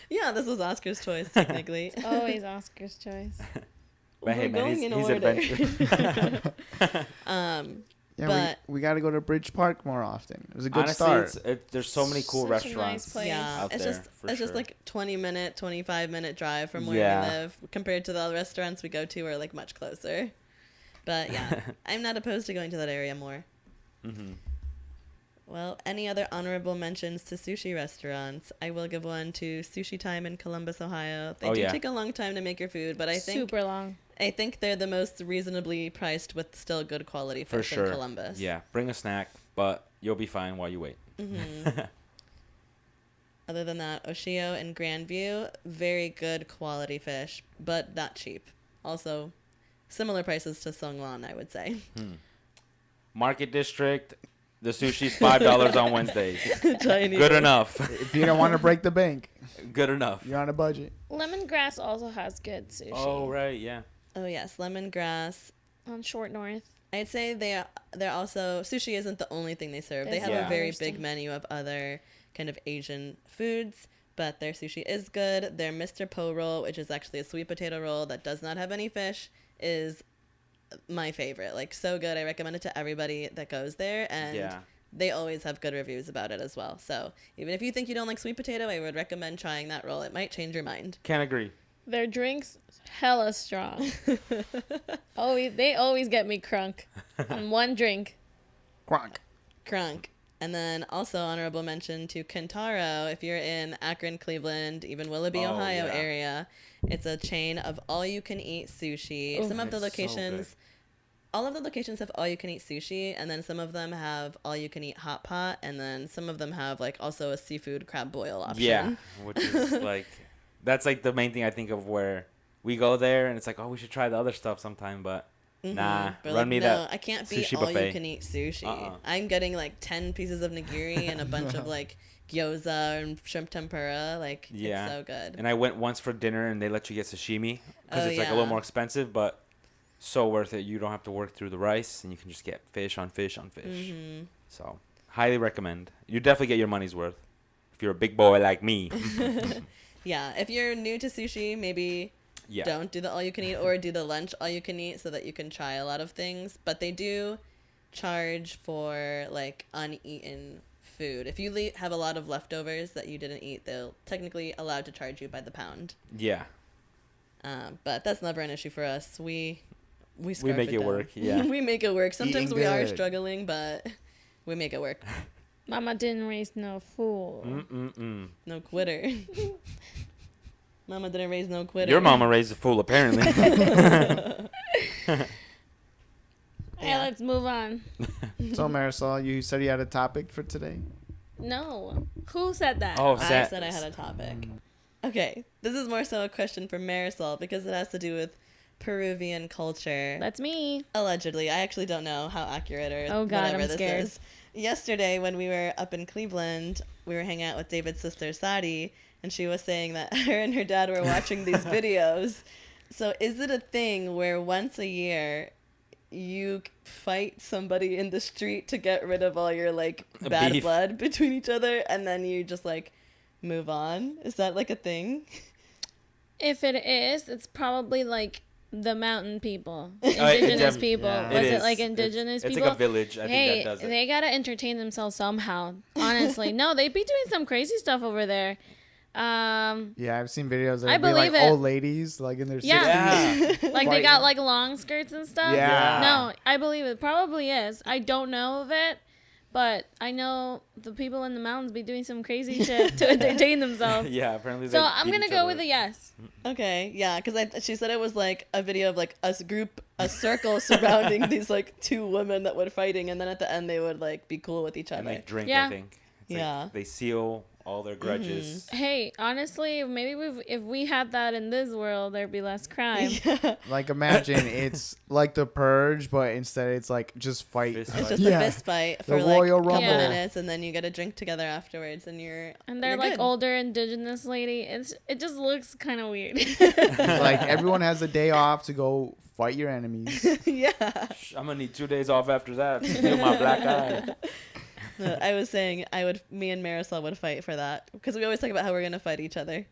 C: Yeah, this was Oscar's choice technically.
B: Always Oscar's choice.
A: But hey,
C: We're
A: man,
C: going
A: he's
C: in order.
A: adventurous.
D: Yeah,
C: But-
D: we got to go to Bridge Park more often. It was a good
A: Honestly,
D: start.
A: there's so many cool
B: Such a nice
A: restaurants.
B: place.
C: yeah,
A: out
C: it's
A: there,
C: just
A: for
C: it's just
A: sure.
C: like 20-minute, 25-minute drive from where
A: Yeah.
C: we live compared to the other restaurants we go to are like much closer. But yeah, I'm not opposed to going to that area more.
A: Hmm.
C: Well, any other honorable mentions to sushi restaurants? I will give one to Sushi Time in Columbus, Ohio. They
A: Oh,
C: do
A: yeah.
C: take a long time to make your food, but I think
B: Super long.
C: they're the most reasonably priced with still good quality
A: For
C: fish
A: sure.
C: in Columbus.
A: Yeah, bring a snack, but you'll be fine while you wait.
C: Other than that, Oshio and Grandview, very good quality fish, but not cheap. Also, similar prices to Song Lan, I would say.
A: Market District, the sushi's $5 on Wednesdays.
C: Chinese.
A: Good enough.
D: If you don't want to break the bank,
A: Good enough.
D: you're on a budget.
B: Lemongrass also has good sushi.
A: Oh right, yeah.
C: Oh yes, lemongrass.
B: On Short North.
C: I'd say they're also, sushi isn't the only thing they serve. They
B: There's
C: have
A: Yeah.
C: a very
B: other
C: big
B: stuff.
C: menu of other kind of Asian foods, but their sushi is good. Their Mr. Po roll, which is actually a sweet potato roll that does not have any fish, is my favorite. Like, so good. I recommend it to everybody that goes there, and
A: Yeah.
C: they always have good reviews about it as well. So even if you think you don't like sweet potato, I would recommend trying that roll. It might change your mind.
A: Can't agree.
B: Their drinks, hella strong. They always get me crunk on one drink.
D: Quack.
C: Crunk. And then also honorable mention to Kentaro, if you're in Akron, Cleveland, even Willoughby,
A: Oh,
C: Ohio
A: yeah.
C: area. It's a chain of all-you-can-eat sushi.
B: Ooh.
C: Some of the
A: It's so
C: locations, all of the locations have all-you-can-eat sushi, and then some of them have all-you-can-eat hot pot, and then some of them have like also a seafood crab boil option.
A: Yeah, which is like, that's like the main thing I think of where we go there and it's like, oh, we should try the other stuff sometime, but nah,
C: But
A: run
C: like,
A: me
C: no,
A: that.
C: I can't beat
A: sushi
C: all
A: buffet.
C: you can eat sushi.
A: Uh-uh.
C: I'm getting like 10 pieces of nigiri and a bunch of like gyoza and shrimp tempura. Like,
A: Yeah.
C: it's so good.
A: And I went once for dinner and they let you get sashimi because
C: Oh,
A: it's like a little
C: yeah.
A: more expensive, but so worth it. You don't have to work through the rice and you can just get fish on fish on fish.
C: Mm-hmm.
A: So highly recommend. You definitely get your money's worth if you're a big boy like me.
C: Yeah, if you're new to sushi, maybe
A: Yeah.
C: don't do the all-you-can-eat or do the lunch all-you-can-eat so that you can try a lot of things. But they do charge for like uneaten food. If you have a lot of leftovers that you didn't eat, they'll technically allowed to charge you by the pound.
A: Yeah.
C: But that's never an issue for us. We scarf
A: make it
C: down.
A: work, yeah.
C: We make it work. Sometimes
D: Eating
C: we are
D: good.
C: struggling, but we make it work.
B: Mama didn't raise no fool.
A: Mm-mm-mm.
C: No quitter. Mama didn't raise no quitter.
A: Your mama raised a fool, apparently.
B: Hey, let's move on.
D: So Marisol, you said you had a topic for today.
B: No. Who said that?
A: Oh,
C: I said I had a topic. Okay, this is more so a question for Marisol because it has to do with Peruvian culture.
B: That's me.
C: Allegedly. I actually don't know how accurate or
B: Oh, God,
C: whatever
B: I'm
C: this
B: scared.
C: is. Yesterday, when we were up in Cleveland, we were hanging out with David's sister, Sadi, and she was saying that her and her dad were watching these videos. So is it a thing where once a year you fight somebody in the street to get rid of all your, like, bad
A: Beef.
C: blood between each other, and then you just, like, move on? Is that, like, a thing?
B: If it is, it's probably like the mountain people,
A: it
B: indigenous
A: def-
B: people.
D: yeah.
B: Was
A: It
B: it like
A: is.
B: indigenous
A: It's
B: people?
A: like a village. I
B: Hey,
A: think that does it.
B: they gotta entertain themselves somehow. Honestly, no, they be doing some crazy stuff over there.
D: Yeah, I've seen videos that
B: I
D: be like
B: believe it.
D: old ladies, like in their 60s.
A: Yeah.
B: Like they got like long skirts and stuff.
D: Yeah.
B: No, I believe it probably is. I don't know of it, but I know the people in the mountains be doing some crazy shit to entertain themselves.
A: Yeah, apparently.
B: So
A: they
B: I'm
A: beat
B: gonna
A: each
B: go
A: other.
B: with a yes.
C: Okay, yeah, because she said it was like a video of like a circle surrounding these like two women that were fighting, and then at the end they would like be cool with each
A: And
C: other.
A: they drink,
B: Yeah.
A: I think. It's like
C: Yeah.
A: they seal all their grudges.
B: Hey, honestly, maybe if we had that in this world, there'd be less crime.
C: Yeah.
D: Like imagine it's like the Purge, but instead it's like just fight.
A: Fist
C: It's
A: fight.
C: just
D: Yeah.
C: a fist fight
D: The
C: for like
D: Royal
C: a couple
B: Rumble.
C: minutes, and then you get a drink together afterwards, and
B: And they're
C: you're
B: like
C: good.
B: older indigenous lady. It just looks kind of weird.
D: Like everyone has a day off to go fight your enemies.
C: Yeah.
A: I'm gonna need 2 days off after that to heal my black eye.
C: I was saying me and Marisol would fight for that because we always talk about how we're gonna fight each other.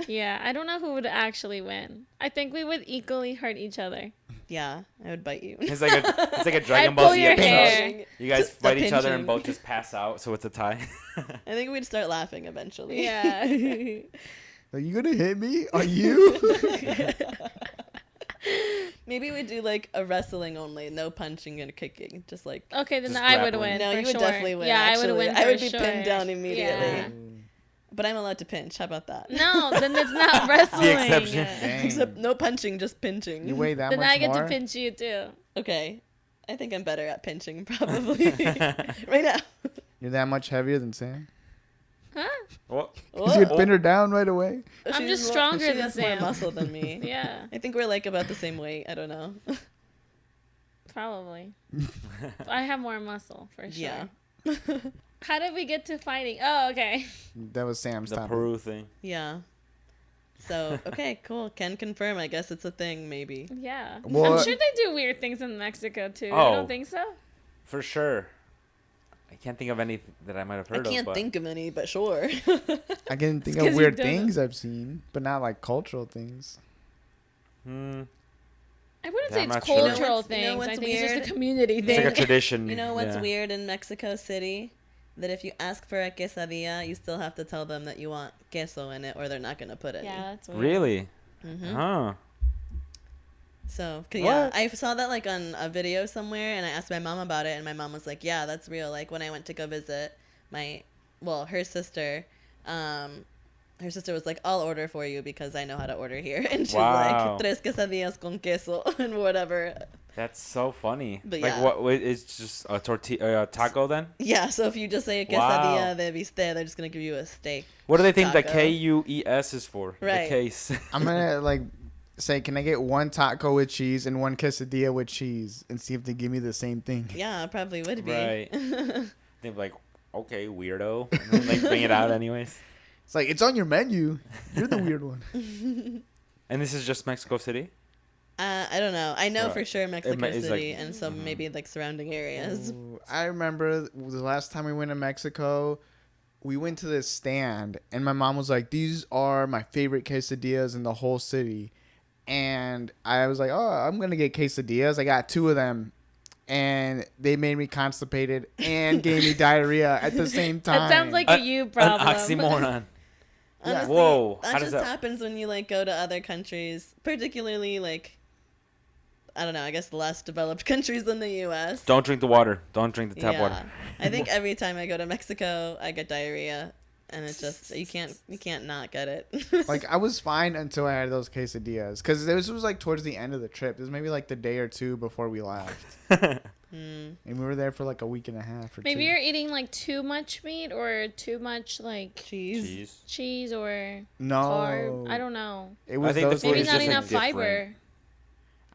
B: Yeah, I don't know who would actually win. I think we would equally hurt each other.
C: Yeah, I would bite you.
A: It's like a Dragon
B: I'd
A: Ball
B: pull
A: Z
B: your
A: episode.
B: hair.
A: You guys
C: Just the
A: fight each other and
C: pinching.
A: both just pass out, so it's a tie.
C: I think we'd start laughing eventually.
B: Yeah.
D: Are you gonna hit me? Are you?
C: Maybe we'd do like a wrestling only, no punching and kicking, just like.
B: Okay, then
A: Just
B: I would
A: grappling.
B: win.
C: No,
B: for
C: you would
B: sure.
C: definitely win.
B: Yeah, I would
C: actually.
B: win.
C: I would
B: for
C: be
B: sure.
C: pinned down immediately.
B: Yeah.
C: But I'm allowed to pinch. How about that?
B: No, then it's not wrestling.
A: exception.
D: Dang.
C: Except no punching, just pinching.
D: You weigh that
B: Then
D: much
B: I get
D: more?
B: to pinch you too.
C: Okay. I think I'm better at pinching probably right now.
D: You're that much heavier than Sam?
B: Huh?
A: Well,
D: Because you'd pin her down right away.
B: I'm
C: She's
B: just
C: more-
B: stronger
C: she
B: than
C: has
B: Sam.
C: more muscle than me.
B: Yeah,
C: I think we're like about the same weight. I don't know.
B: probably. I have more muscle for sure.
C: Yeah.
B: How did we get to fighting? Oh, okay.
D: That was Sam's
A: the
D: topic.
A: Peru thing.
C: Yeah. So, okay, cool. Can confirm. I guess it's a thing, maybe.
B: Yeah.
D: Well,
B: I'm sure they do weird things in Mexico too.
A: Oh.
B: You don't think so?
A: For sure. I can't think of any that I might have
C: I
A: heard of.
C: can't
A: but
C: think of any, but sure.
D: I can think
B: It's 'cause
D: of
B: you
D: weird
B: don't know.
D: things I've seen, but not like cultural things.
A: Hmm.
B: I wouldn't
A: Yeah,
B: say
A: I'm
B: it's
A: not sure.
B: cultural
C: You know what's
B: things. I
C: weird?
B: think it's just a community
A: It's
B: thing.
A: like a tradition.
C: You know what's
A: yeah.
C: weird in Mexico City? That if you ask for a quesadilla, you still have to tell them that you want queso in it, or they're not going to put any.
B: Yeah, that's weird.
A: Really?
C: Mm-hmm.
A: Huh.
C: So, 'cause yeah,
A: What?
C: I saw that like on a video somewhere, and I asked my mom about it, and my mom was like, "Yeah, that's real." Like when I went to go visit her sister, her sister was like, "I'll order for you because I know how to order here," and she's
A: Wow.
C: like, "Tres quesadillas con queso," and whatever.
A: That's so funny.
C: But
A: like
C: yeah.
A: what? Wait, it's just a tortilla, taco then?
C: Yeah, so if you just say a quesadilla de bistec, they're just gonna give you a steak.
A: What do they think the
C: Taco.
A: KUES is for?
C: Right.
A: The case.
D: I'm gonna like say, can I get one taco with cheese and one quesadilla with cheese, and see if they give me the same thing?
C: Yeah, it probably would be.
A: Right. They're like, okay, weirdo. And then, like bring it out anyways.
D: It's like it's on your menu. You're the weird one.
A: And this is just Mexico City.
C: I don't know. I know
A: Right.
C: for sure Mexico
A: is like-
C: City and some maybe like surrounding areas.
D: Ooh, I remember the last time we went to Mexico, we went to this stand, and my mom was like, "These are my favorite quesadillas in the whole city," and I was like, "Oh, I'm gonna get quesadillas." I got 2 of them, and they made me constipated and gave me diarrhea at the same time.
B: That sounds like a you problem.
A: An oxymoron.
C: Honestly,
A: Whoa,
C: that
A: how does
C: just
A: that-
C: happens when you like go to other countries, particularly like I don't know, I guess less developed countries than the US.
A: Don't drink the water. Don't drink the tap water.
C: I think every time I go to Mexico, I get diarrhea. and it just you can't not get it.
D: Like, I was fine until I had those quesadillas. Because this was, like, towards the end of the trip. This was maybe, like, the day or two before we left. And we were there for, like, a week and a half or
B: Maybe
D: two.
B: you're eating like too much meat or too much like
C: Cheese.
B: cheese or
D: No.
B: carb. I don't know.
D: It was
A: I think the
D: those
A: food
B: Maybe
A: is
B: not
A: just, like,
B: enough
A: different.
B: fiber.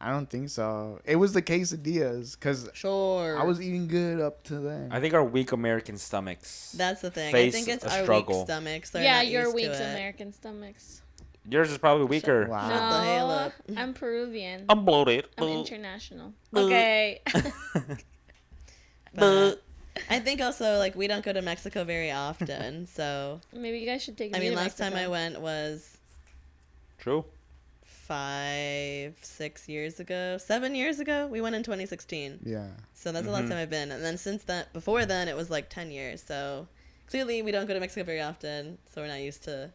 D: I don't think so. It was the quesadillas. Because
C: Sure.
D: I was eating good up to then.
A: I think our weak American stomachs.
C: That's the thing. I
A: face
C: think it's
A: a
C: our
A: struggle.
C: weak stomachs. They're
B: Yeah,
C: not
B: your
C: used
B: weak
C: to it.
B: American stomachs.
A: Yours is probably weaker.
D: Wow.
C: Shut the hell
B: No,
C: up.
B: I'm Peruvian.
A: I'm bloated.
B: I'm international. Okay.
C: But I think also like we don't go to Mexico very often, so
B: Maybe you guys should take me
C: I mean
B: to
C: last time I
B: Mexico.
C: went was
A: True.
C: 5-6 years ago, 7 years ago. We went in 2016,
D: Yeah.
C: so that's the last time I've been. And then since that, before then, it was like 10 years. So clearly, we don't go to Mexico very often, so we're not used to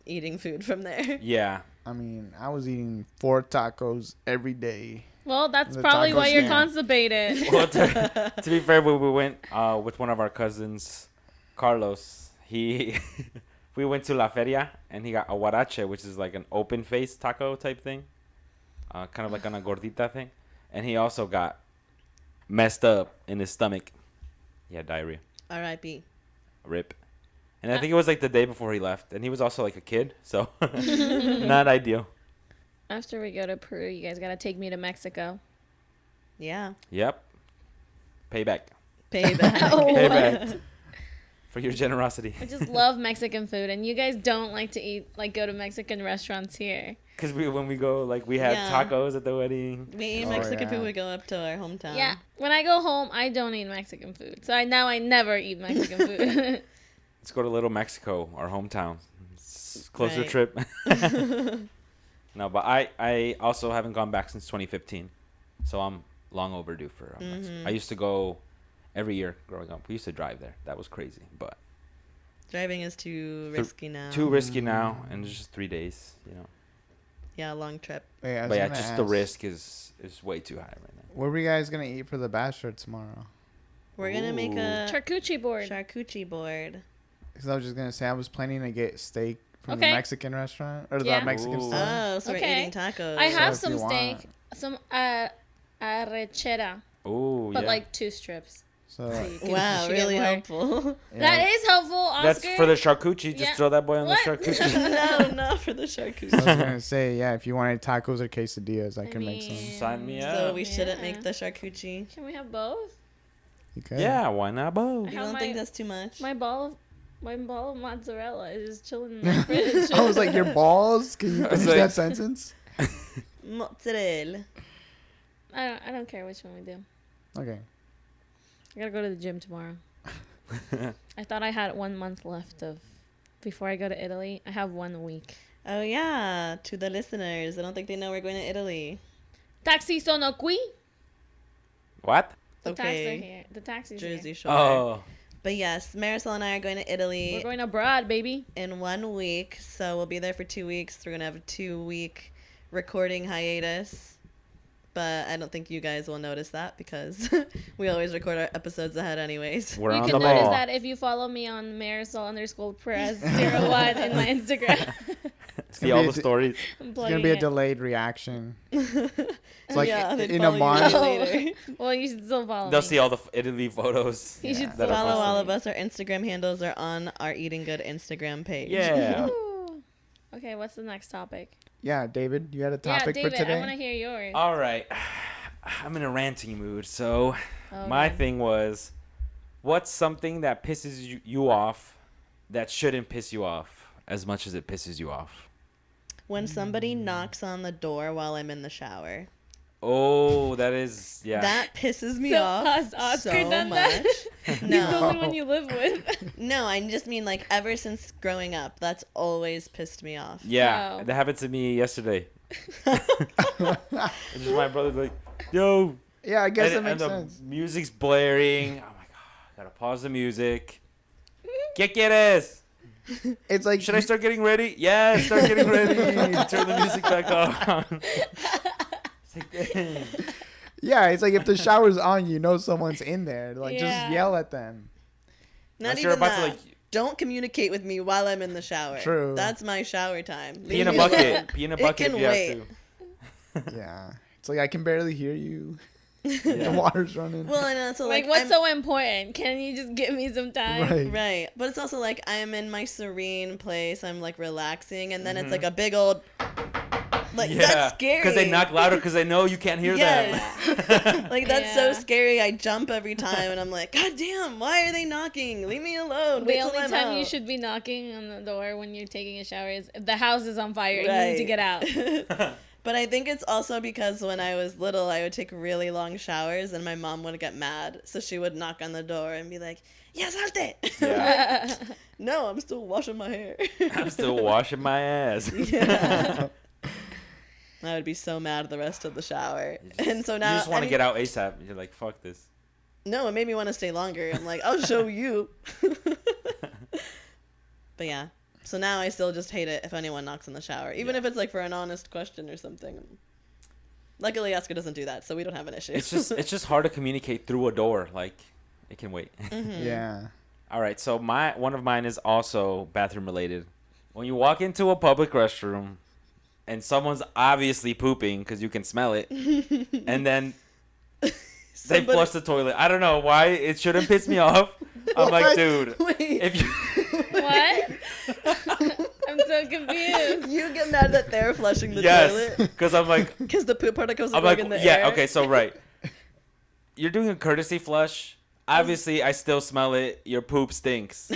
C: eating food from there.
A: Yeah.
D: I mean, I was eating 4 tacos every day.
B: Well, that's
D: The
B: probably
D: taco
B: why you're
D: stand.
B: constipated.
A: Well, to be fair, when we went with one of our cousins, Carlos, we went to La Feria and he got a huarache, which is like an open face taco type thing, kind of like on a gordita thing, and he also got messed up in his stomach. He had diarrhea.
C: R.I.P.
A: Rip. And I think it was like the day before he left, and he was also like a kid, so not ideal.
B: After we go to Peru, you guys gotta take me to Mexico.
C: Yeah.
A: Yep. Payback.
C: Payback.
A: Payback for your generosity.
B: I just love Mexican food, and you guys don't like to go to Mexican restaurants here.
A: Because when we go, like, we had
C: Yeah.
A: tacos at the wedding.
C: We eat
D: Oh,
C: Mexican
D: yeah.
C: food. We go up to our hometown.
B: Yeah, when I go home, I don't eat Mexican food. So I never eat Mexican food.
A: Let's go to Little Mexico, our hometown. It's a closer
C: Right.
A: trip. No, but I also haven't gone back since 2015. So I'm long overdue for Mexico. I used to go every year growing up. We used to drive there. That was crazy. But
C: Driving is too risky now.
A: too risky now, and it's just 3 days, you know.
C: Yeah, long trip.
D: Wait, I was
A: But yeah,
D: gonna
A: just the
D: ask,
A: risk is way too high right now.
D: What were you guys going to eat for the bachelor tomorrow?
C: We're gonna make a
B: Charcuterie board.
C: charcuterie board.
D: Because I was just going to say, I was planning to get steak from the
B: Okay.
D: Mexican restaurant. Or
B: Yeah.
D: the Mexican
A: Ooh.
D: store.
C: Oh, so
B: Okay.
C: we're eating tacos.
B: I have
D: if
B: some
D: you
B: steak,
D: want.
B: some arrachera,
A: Oh,
B: but
A: yeah.
B: like 2 strips.
D: So,
B: So you can-
C: Wow,
B: you get
C: really
B: more.
C: helpful.
D: yeah.
B: That is helpful, Oscar.
A: That's for the charcuterie. Just
B: Yeah.
A: throw that boy on
B: What?
A: the charcuterie.
C: no, for the charcuterie.
D: So I was going to say, yeah, if you wanted tacos or quesadillas, I could make some.
B: mean,
A: Sign me up.
C: So we shouldn't
B: Yeah.
C: make the charcuterie.
B: Can we have both?
D: You could.
A: Yeah, why not both?
C: You
B: How
C: don't
B: my-
C: think that's too much?
B: My ball of mozzarella is just chilling in my fridge.
D: I was like, your balls? Can you
A: I was
D: finish
A: like-
D: that sentence?
C: Mozzarella.
B: I don't care which one we do.
D: Okay.
B: I gotta go to the gym tomorrow. I thought I had 1 month left before I go to Italy. I have 1 week.
C: Oh yeah, to the listeners, I don't think they know we're going to Italy.
B: Taxi sono qui.
A: What?
B: The taxis are
C: Okay,
B: here. The taxis
C: Jersey
B: here.
C: Shore.
A: Oh.
C: But yes, Marisol and I are going to Italy
B: We're going abroad, baby.
C: in 1 week, so we'll be there for 2 weeks. We're gonna have a 2-week recording hiatus, but I don't think you guys will notice that because we always record our episodes ahead anyways.
A: We're
B: You
A: on
B: can
A: the
B: notice
A: ball.
B: that if you follow me on Marisol_Perez01 in my Instagram.
A: See
D: gonna
A: all
D: be
A: the
D: a d-
A: stories.
B: I'm
D: It's
B: plugging
D: going to be a
B: it.
D: delayed reaction. It's like
C: Yeah, they'd
D: in a
C: follow you
D: month.
C: later.
B: Well, you should still follow
A: They'll
B: me.
A: see all the Italy photos.
B: You should
A: that are
C: Follow
A: posted.
C: all of us. Our Instagram handles are on our Eating Good Instagram page.
A: Yeah.
B: Ooh. Okay, what's the next topic?
D: Yeah, David, you had a topic
B: yeah, David,
D: for today?
B: I want to hear yours.
A: All right. I'm in a ranting mood, so
B: Okay.
A: my thing was, what's something that pisses you off that shouldn't piss you off as much as it pisses you off?
C: When somebody knocks on the door while I'm in the shower.
A: Oh, that is, yeah.
C: That pisses me
B: So,
C: off
B: has Oscar
C: so
B: done
C: much.
B: that? He's the
C: No.
B: only one you live with.
C: No, I just mean like ever since growing up, that's always pissed me off.
A: Yeah,
B: Wow.
A: that happened to me yesterday. It's just my brother's like, yo.
D: Yeah, I guess
A: and,
D: that makes
A: and
D: sense.
A: the music's blaring. Oh my god, gotta pause the music. ¿Qué quieres?
D: It's like
A: Should I start getting ready? Yeah, start getting ready. Turn the music back on. It's like, dang.
D: yeah, it's like if the shower's on, you know someone's in there. Like
B: Yeah.
D: just yell at them.
C: Not
A: Unless you're
C: even
A: about
C: that.
A: to like
C: don't communicate with me while I'm in the shower.
D: True.
C: That's my shower time.
A: Pee in a
C: Leave me alone.
A: bucket. Pee in a
C: It
A: bucket if
C: can
A: you
C: wait.
A: have to.
D: Yeah. It's like I can barely hear you. The
A: Yeah.
D: water's running.
C: Well, and also
B: Like, what's so important? Can you just give me some time?
D: Right.
C: right, but it's also like I'm in my serene place. I'm like relaxing, and then it's
A: Mhm.
C: like a big old. Like that's scary.
A: Because they knock louder because they know you can't hear them.
C: Like that's so
B: Yeah.
C: scary. I jump every time, and I'm like, God damn! Why are they knocking? Leave me alone.
B: The
C: Wait till
B: only
C: I'm
B: time you
C: out."
B: should be knocking on the door when you're taking a shower is if the house is on fire and you need to get out.
C: But I think it's also because when I was little, I would take really long showers, and my mom would get mad, so she would knock on the door and be like, "Ya salte!"
A: Yeah.
C: No, I'm still washing my hair.
A: I'm still washing my ass.
C: Yeah. I would be so mad the rest of the shower. And so now
A: You just want to
C: I
A: get out ASAP. You're like, fuck this.
C: No, it made me want to stay longer. I'm like, I'll show you. But yeah. So now I still just hate it if anyone knocks in the shower, even if it's like for an honest question or something. Luckily, Oscar doesn't do that, so we don't have an issue.
A: It's just hard to communicate through a door. Like, it can wait.
C: Mhm.
D: Yeah.
A: All right, so one of mine is also bathroom related. When you walk into a public restroom and someone's obviously pooping because you can smell it, and then they
C: Somebody-
A: flush the toilet. I don't know why it shouldn't piss me off. I'm like,
D: What?
A: dude,
C: Wait.
A: if you
B: What? I'm so confused.
C: You get mad that they're flushing the
A: yes,
C: toilet
A: because I'm like,
C: because the poop particles are
A: I'm
C: going
A: like,
C: in the
A: yeah,
C: air.
A: okay, so right, you're doing a courtesy flush. Obviously, I still smell it. Your poop stinks.
C: I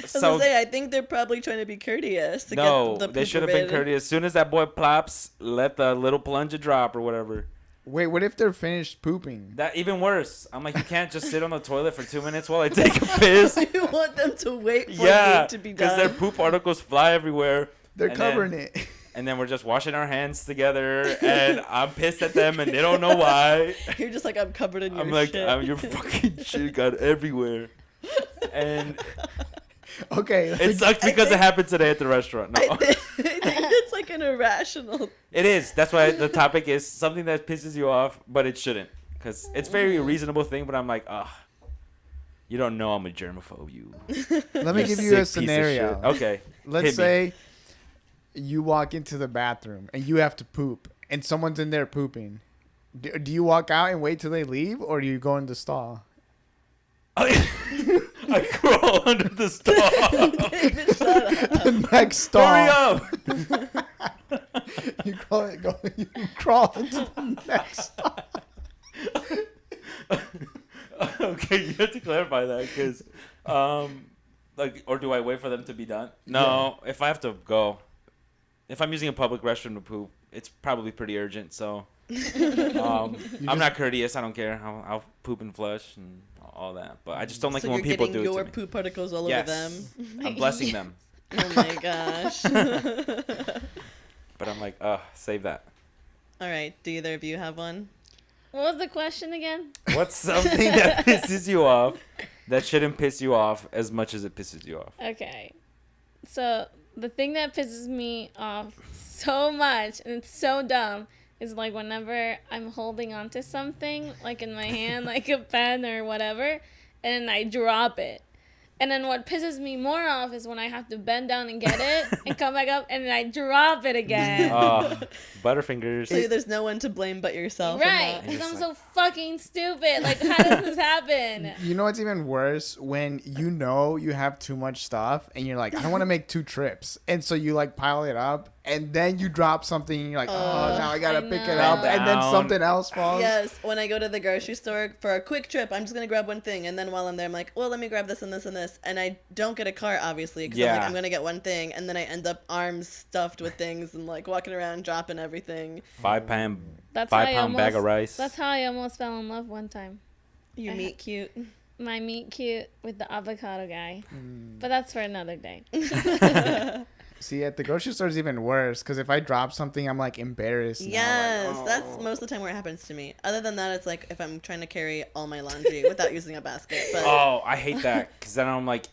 C: was
A: So-
C: gonna say, I think they're probably trying to be courteous. To
A: No,
C: get the
A: they
C: poop
A: should have been
C: rid.
A: courteous. As soon as that boy plops, let the little plunger drop or whatever.
D: Wait, what if they're finished pooping?
A: That even worse. I'm like, you can't just sit on the toilet for 2 minutes while I take a piss.
C: You want them to wait for
A: Yeah,
C: you to be
A: because
C: done.
A: their poop particles fly everywhere,
D: They're
A: And
D: covering
A: then-
D: it.
A: and then we're just washing our hands together, and I'm pissed at them, and they don't know why.
C: You're just like, I'm covered in your
A: I'm like,
C: shit.
A: your fucking shit got everywhere, and
D: Okay.
A: it sucked because it happened today at the restaurant. No,
C: I think it's like an irrational.
A: it is. That's why the topic is something that pisses you off, but it shouldn't, because it's very reasonable thing. But I'm like, you don't know I'm a germaphobe. You.
D: Let me give you
A: sick
D: a
A: piece of
D: scenario.
A: shit. Okay.
D: Let's
A: hit me.
D: say you walk into the bathroom and you have to poop, and someone's in there pooping. Do you walk out and wait till they leave, or do you go in the stall?
A: I crawl under the stall.
C: David, shut up.
D: The next stall.
A: Hurry up!
D: You crawl into the next stall.
A: Okay, you have to clarify that because, like, or do I wait for them to be done? No, if I have to go, if I'm using a public restroom to poop, it's probably pretty urgent. So, I'm not courteous. I don't care. I'll poop and flush and all that. But I just don't like
C: So
A: it when
C: you're
A: people
C: getting
A: do it
C: your
A: to me.
C: poop particles all
A: Yes.
C: over them.
A: I'm blessing them,
C: Oh my gosh.
A: but I'm like, save that.
C: All right. Do either of you have one?
B: What was the question again?
A: What's something that pisses you off that shouldn't piss you off as much as it pisses you off?
B: Okay. So the thing that pisses me off so much, and it's so dumb, is like whenever I'm holding onto something, like in my hand, like a pen or whatever, and then I drop it. And then what pisses me more off is when I have to bend down and get it and come back up and then I drop it again.
A: Butterfingers.
C: So there's no one to blame but yourself. in
B: Right,
C: that.
B: because
A: You're
B: I'm
A: just
B: so fucking stupid. Like, how does this happen?
D: You know what's even worse? When you know you have too much stuff and you're like, I don't want to make 2 trips. And so you like pile it up and then you drop something and you're like, oh, now I got to
B: I
D: pick it
B: know.
D: up. And then
A: Down.
D: something else falls.
C: Yes, when I go to the grocery store for a quick trip, I'm just gonna grab one thing, and then while I'm there, I'm like, well, let me grab this and this and this, and I don't get a cart, obviously, because I'm
A: Yeah.
C: like, I'm gonna get one thing, and then I end up arms stuffed with things and like walking around dropping everything.
A: 5-pound
B: That's how I
A: 5-pound bag of
B: almost-
A: rice.
B: That's how I almost fell in love one time.
C: You
B: I
C: meet cute.
B: My meet cute with the avocado guy.
D: Mm.
B: But that's for another day.
D: See, at the grocery store is even worse because if I drop something, I'm like embarrassed. now,
C: Yes,
D: like,
C: that's
D: oh.
C: most of the time where it happens to me. Other than that, it's like if I'm trying to carry all my laundry without using a basket. But
A: Oh, I hate that because then I'm like,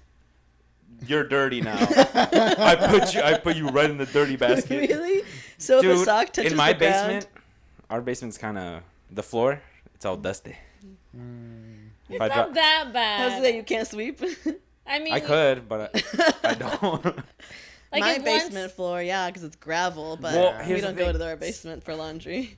A: you're dirty now. I put you right in the dirty basket.
C: really? So if a
A: Dude,
C: sock touches
A: in my
C: the ground,
A: basement, our basement's kind of the floor. It's all dusty.
D: Mm.
A: If
B: It's
A: I
B: not
A: drop,
B: that
C: how's
B: bad.
C: that you can't sweep?
B: I mean,
A: I could, but I don't.
B: like
C: My
B: if
C: basement
B: once,
C: floor, yeah, because it's gravel, but
A: Well,
C: we
A: here's the
C: don't go
A: thing.
C: to our basement for laundry.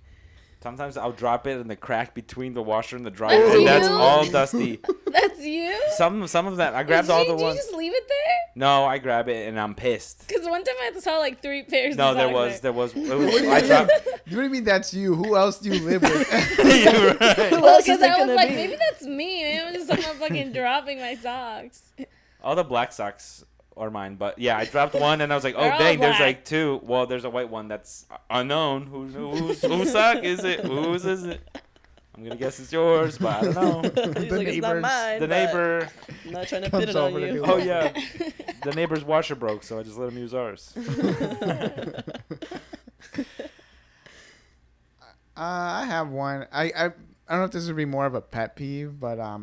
A: Sometimes I'll drop it in the crack between the washer and the dryer,
B: That's
A: and that's
B: you?
A: all dusty.
B: that's you.
A: Some of that I grabbed all the
B: Did you
A: ones.
B: just leave it there?
A: No, I grab it and I'm pissed.
B: Because one time I saw like 3 pairs.
A: No,
B: of
A: there
B: socks
A: was. It
D: What
A: was.
D: do you
A: I
D: mean?
A: dropped.
D: What do you mean that's you? Who else do you live with?
A: You're right.
C: Who else is
B: Because
C: it
B: I was
C: gonna
B: like,
C: be?
B: maybe that's me. Maybe I'm just someone fucking dropping my socks.
A: All the black socks are mine, but yeah, I dropped one and I was like,
B: They're
A: oh
B: all
A: dang, there's
B: black.
A: like 2. Well, there's a white one that's unknown. Whose sock is it? Whose is it? I'm gonna guess it's yours, but I don't know.
C: He's like, it's not
D: neighbors.
C: mine.
A: The
C: but
A: neighbor.
C: I'm not trying to
D: Comes
C: pit it on
D: over to
C: you.
D: do
A: Oh yeah, the neighbor's washer broke, so I just let him use ours.
D: I have one. I don't know if this would be more of a pet peeve, but I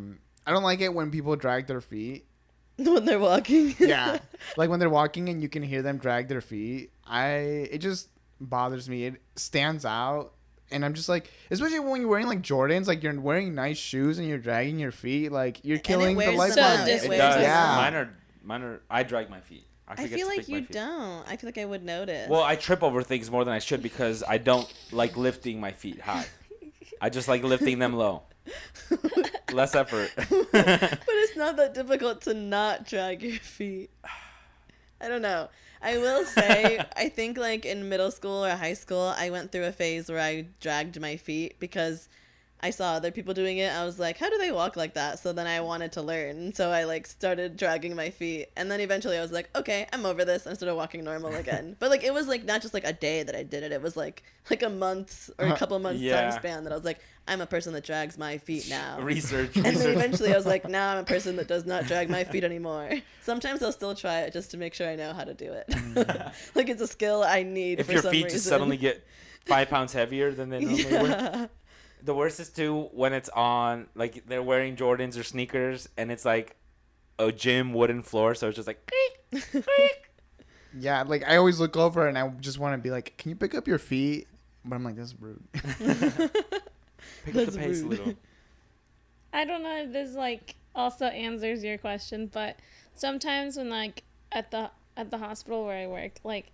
D: don't like it when people drag their feet.
C: When they're walking.
D: Yeah, like when they're walking and you can hear them drag their feet. It just bothers me. It stands out, and I'm just like, especially when you're wearing like Jordans, like you're wearing nice shoes and you're dragging your feet, like you're killing the
C: wears
D: life
B: them
D: out
B: out.
D: of
B: It
A: It
B: wears
A: does.
B: them
D: Yeah.
A: Mine are. I drag my feet.
C: I
A: forget
C: feel
A: to
C: like
A: pick my
C: you
A: feet.
C: don't. I feel like I would notice.
A: Well, I trip over things more than I should because I don't like lifting my feet high. I just like lifting them low. Less effort.
C: But it's not that difficult to not drag your feet. I don't know. I will say, I think like in middle school or high school, I went through a phase where I dragged my feet because I saw other people doing it. I was like, how do they walk like that? So then I wanted to learn. So I like started dragging my feet. And then eventually I was like, okay, I'm over this. And I started walking normal again. But like it was like not just like a day that I did it. It was like a month or a couple months
A: Yeah.
C: time span that I was like, I'm a person that drags my feet now.
A: Research.
C: And then eventually I was like, now I'm a person that does not drag my feet anymore. Sometimes I'll still try it just to make sure I know how to do it. Like it's a skill I need
A: If
C: for
A: your
C: some
A: feet
C: reason.
A: just suddenly get 5 pounds heavier than they normally would.
C: Yeah.
A: The worst is too when it's on, like they're wearing Jordans or sneakers and it's like a gym wooden floor, so it's just like.
D: Yeah, like I always look over and I just want to be like, can you pick up your feet? But I'm like, that's rude.
A: Pick up
C: That's
A: the pace
C: rude.
A: a little.
B: I don't know if this like also answers your question, but sometimes when like at the hospital where I work, like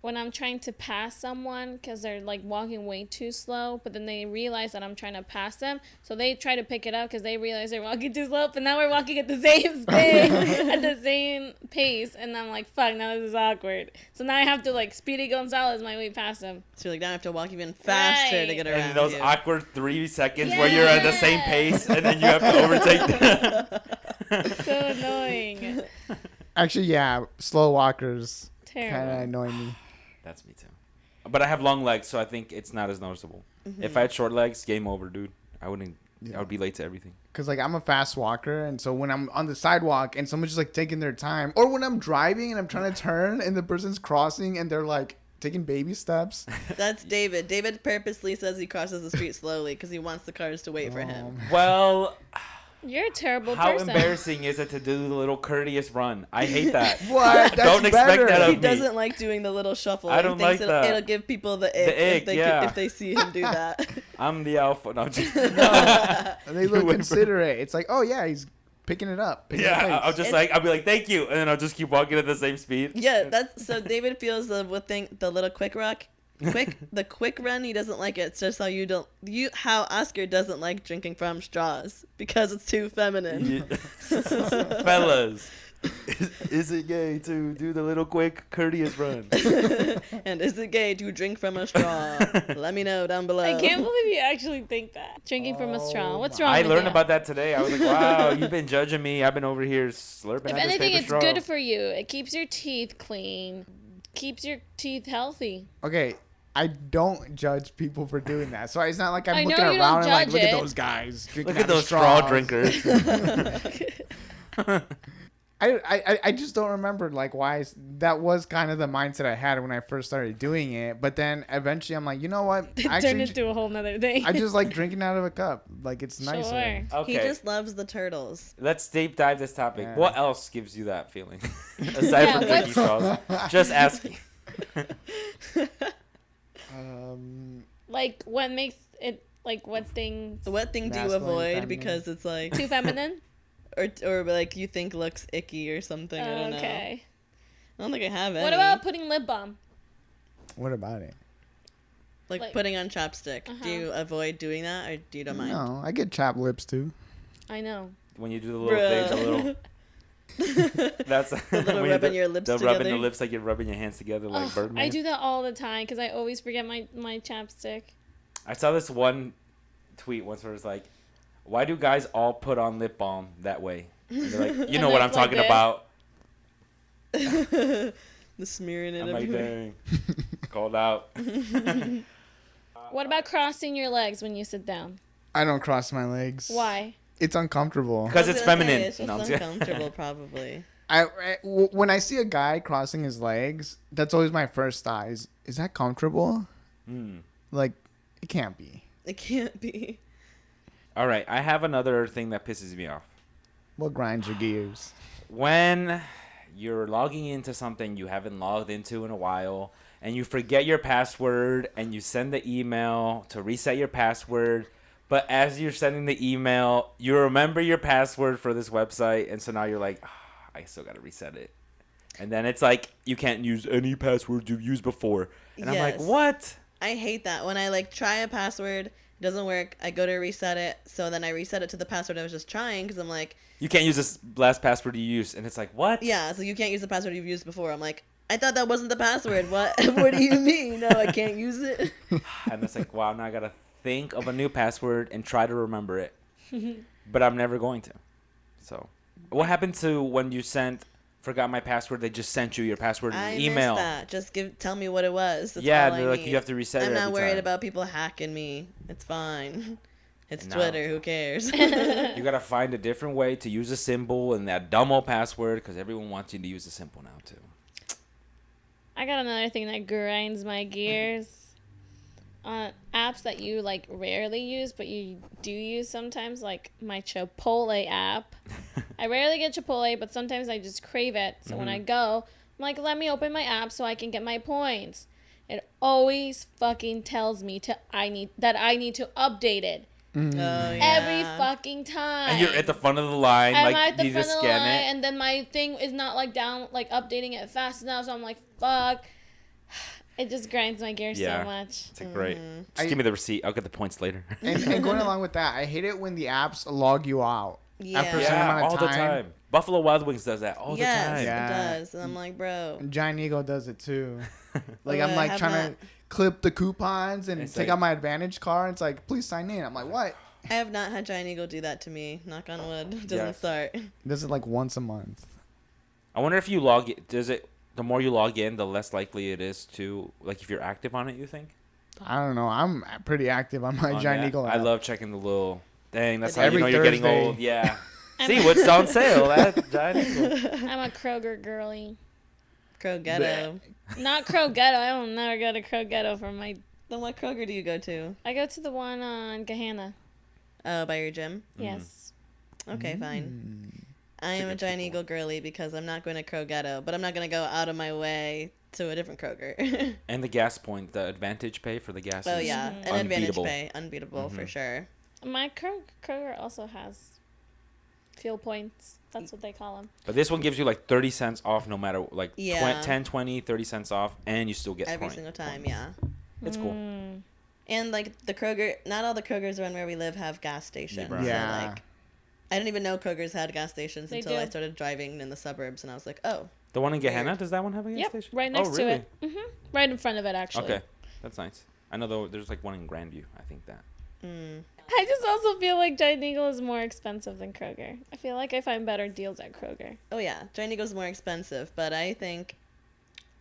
B: when I'm trying to pass someone because they're like walking way too slow, but then they realize that I'm trying to pass them, so they try to pick it up because they realize they're walking too slow. But now we're walking at the same speed, at the same pace, and I'm like, fuck, now this is awkward. So now I have to like Speedy Gonzalez my way past them.
C: So you're like, now I have to walk even faster to
B: Right.
C: get around
A: And those
C: you.
A: awkward 3 seconds where you're at the same pace and then you have to overtake them.
B: So annoying.
D: Actually, yeah, slow walkers kind of
B: Terrible.
D: annoy me.
A: That's me too. But I have long legs, so I think it's not as noticeable. If I had short legs, game over, dude. I wouldn't. I would be late to everything.
D: Cause like I'm a fast walker, and so when I'm on the sidewalk and someone's just like taking their time, or when I'm driving and I'm trying to turn and the person's crossing and they're like taking baby steps.
C: That's David. David purposely says he crosses the street slowly because he wants the cars to wait for
D: Oh,
C: him.
A: Well,
B: You're a terrible
A: how
B: person.
A: embarrassing is it to do the little courteous run? I hate that.
D: What? That's
A: Don't expect
D: better.
A: that of
C: He
A: me.
C: doesn't like doing the little shuffle.
A: I don't
C: he thinks
A: like that.
C: It'll give people the ick,
A: The ick, yeah.
C: if they see him do that.
A: I'm the alpha. No, I'm just,
D: And they look
A: You went for-
D: considerate. It's like, oh yeah, he's picking it up. picking
A: yeah,
D: the pace.
A: I'll just
C: It's-
A: like I'll be like thank you, and then I'll just keep walking at the same speed.
C: Yeah, that's so David feels the little quick rock. The quick run, he doesn't like it. It's just how Oscar doesn't like drinking from straws because it's too feminine.
A: Yeah. Fellas, is it gay to do the little quick courteous run?
C: And is it gay to drink from a straw? Let me know down below.
B: I can't believe you actually think that. Drinking from a straw. What's wrong
A: I
B: with
A: learned
B: you?
A: about that today. I was like, wow, you've been judging me. I've been over here slurping.
B: If
A: at this
B: anything,
A: paper
B: it's
A: straw.
B: good for you. It keeps your teeth clean. Keeps your teeth healthy.
D: Okay, I don't judge people for doing that. So it's not like I'm
B: I know
D: looking
B: you don't
D: around and like,
B: judge
D: look at
B: it.
D: those guys drinking
A: Look at
D: out of
A: those straw
D: straws.
A: drinkers.
D: I just don't remember like why that was kind of the mindset I had when I first started doing it. But then eventually I'm like, you know what?
B: It turned into a whole nother thing.
D: I just like drinking out of a cup. Like it's nicer.
B: Sure.
A: Okay,
C: He just loves the turtles.
A: let's deep dive this topic.
D: Yeah.
A: What else gives you that feeling aside
B: Yeah,
A: from drinking straws? Just asking.
B: Like, what makes it, like, what things
C: What thing do you
D: Masculine,
C: avoid
D: feminine.
C: because it's like
B: too feminine?
C: or like you think looks icky or something. I don't know.
B: Okay.
C: I don't think I have any.
B: What about putting lip balm?
D: What about it?
C: like putting on chapstick?
B: Uh-huh.
C: Do you avoid doing that, or do you don't mind?
D: No, I get chapped lips too.
B: I know.
A: When you do the little things, a little. That's
C: The little
A: when
C: rubbing your lips
A: the rubbing the
C: together.
A: lips like you're rubbing your hands together like
B: Ugh,
A: Birdman.
B: I do that all the time because I always forget my chapstick.
A: I saw this one tweet once where it's like, "Why do guys all put on lip balm that way?" And they're like, "You know what I'm
B: like
A: talking
B: this.
A: about."
C: The smearing it
A: I'm like,
C: everywhere.
A: dang, called out.
B: What about crossing your legs when you sit down?
D: I don't cross my legs.
B: Why?
D: It's uncomfortable.
A: Because
C: I was
A: it's
C: gonna say,
A: feminine.
C: It's just
A: No, I'm just-
C: uncomfortable, probably.
D: When I see a guy crossing his legs, that's always my first thought. Is that comfortable?
A: Hmm.
D: Like, it can't be.
C: It can't be.
A: All right, I have another thing that pisses me off.
D: What grinds your gears?
A: When you're logging into something you haven't logged into in a while, and you forget your password, and you send the email to reset your password, but as you're sending the email, you remember your password for this website, and so now you're like, I still gotta reset it. And then it's like, you can't use any password you've used before. And I'm like,
C: Yes.
A: what?
C: I hate that. When I like try a password, it doesn't work. I go to reset it, so then I reset it to the password I was just trying because I'm like,
A: You can't use this last password you used. And it's like, what?
C: yeah, so you can't use the password you've used before. I'm like, I thought that wasn't the password. What? What do you mean? No, I can't use it.
A: And it's like, wow, now I gotta think of a new password and try to remember it. But I'm never going to. So, what happened to when you forgot my password, they just sent you your password in
C: I
A: an email?
C: missed that. Just tell me what it was. That's
A: Yeah,
C: all
A: they're
C: I
A: like,
C: need.
A: you have to reset it
C: I'm not
A: every
C: worried
A: time.
C: about people hacking me. It's fine. It's
A: No.
C: Twitter. Who cares?
A: You gotta find a different way to use a symbol and that dumb old password because everyone wants you to use a symbol now too.
B: I got another thing that grinds my gears. Apps that you like rarely use, but you do use sometimes, like my Chipotle app. I rarely get Chipotle, but sometimes I just crave it. So when I go, I'm like, let me open my app so I can get my points. It always fucking tells me I need to update it.
C: Oh,
B: Every
C: yeah.
B: fucking time.
A: And you're at the front of the line,
B: I'm
A: like
B: at the
A: you need to
B: front of the
A: scan
B: line,
A: it.
B: and then my thing is not like updating it fast enough. So I'm like, fuck. It just grinds my gears
A: Yeah.
B: so much.
A: It's like, great. Just
D: I-
A: give me the receipt. I'll get the points later.
D: And going along with that, I hate it when the apps log you out.
C: Yeah.
D: After a certain amount
A: yeah,
D: of
A: all the time. Buffalo Wild Wings does that all
C: Yes,
A: the time.
D: Yeah.
C: it does. And I'm like, bro.
D: Giant Eagle does it too. Like,
C: Oh,
D: I'm
C: I
D: like
C: have
D: trying to clip the coupons and
A: It's
D: take
A: like-
D: out my Advantage card. It's like, please sign in. I'm like, what?
C: I have not had Giant Eagle do that to me. Knock on wood. It doesn't
A: Yes.
C: start.
D: It does it like once a month.
A: I wonder if you log it. The more you log in, the less likely it is to, like, if you're active on it, you think?
D: I don't know. I'm pretty active on my
A: On
D: Giant
A: that?
D: Eagle
A: I
D: app.
A: love checking the little thing. That's
C: The
A: how you
D: Every
A: know you're getting
D: Thursday.
A: old. Yeah. See what's on sale at Giant Eagle.
B: I'm a Kroger girly.
C: Krogetto.
B: Not Krogetto. I don't never go to Krogetto for my.
C: Then what Kroger do you go to?
B: I go to the one on Gahanna.
C: Oh, by your gym?
B: Yes.
C: Okay, fine.
D: Mm.
C: I am a
A: good
C: Giant
A: people.
C: Eagle girly because I'm not going to Krogetto, but I'm not going to go out of my way to a different Kroger.
A: And the gas point, the Advantage pay for the gas.
C: Oh,
A: is
C: yeah.
B: Mhm.
C: An Advantage
A: unbeatable.
C: pay. Unbeatable for
A: Mhm.
C: sure.
B: My Kroger also has fuel points. That's what they call them.
A: But this one gives you like 30 cents off no matter, like
C: Yeah.
A: 10, 20, 30 cents off, and you still get
C: Every
A: point-
C: single time,
A: points.
C: yeah.
A: It's cool.
B: Mm.
C: And like the Kroger, not all the Krogers around where we live have gas stations.
A: Yeah.
C: So,
D: Yeah.
C: like, I didn't even know Krogers had gas stations
B: They
C: until I
B: do.
C: started driving in the suburbs, and I was like, oh,
A: The one in Gahanna,
C: Weird.
A: does that one have a gas
B: Yep,
A: station?
B: right next
A: oh,
B: to
A: really?
B: it. Right in front of it, actually.
A: Okay, that's nice. I know though there's like one in Grandview. I think that.
B: I just also feel like Giant Eagle is more expensive than Kroger. I feel like I find better deals at Kroger.
C: oh yeah, Giant Eagle's more expensive, but I think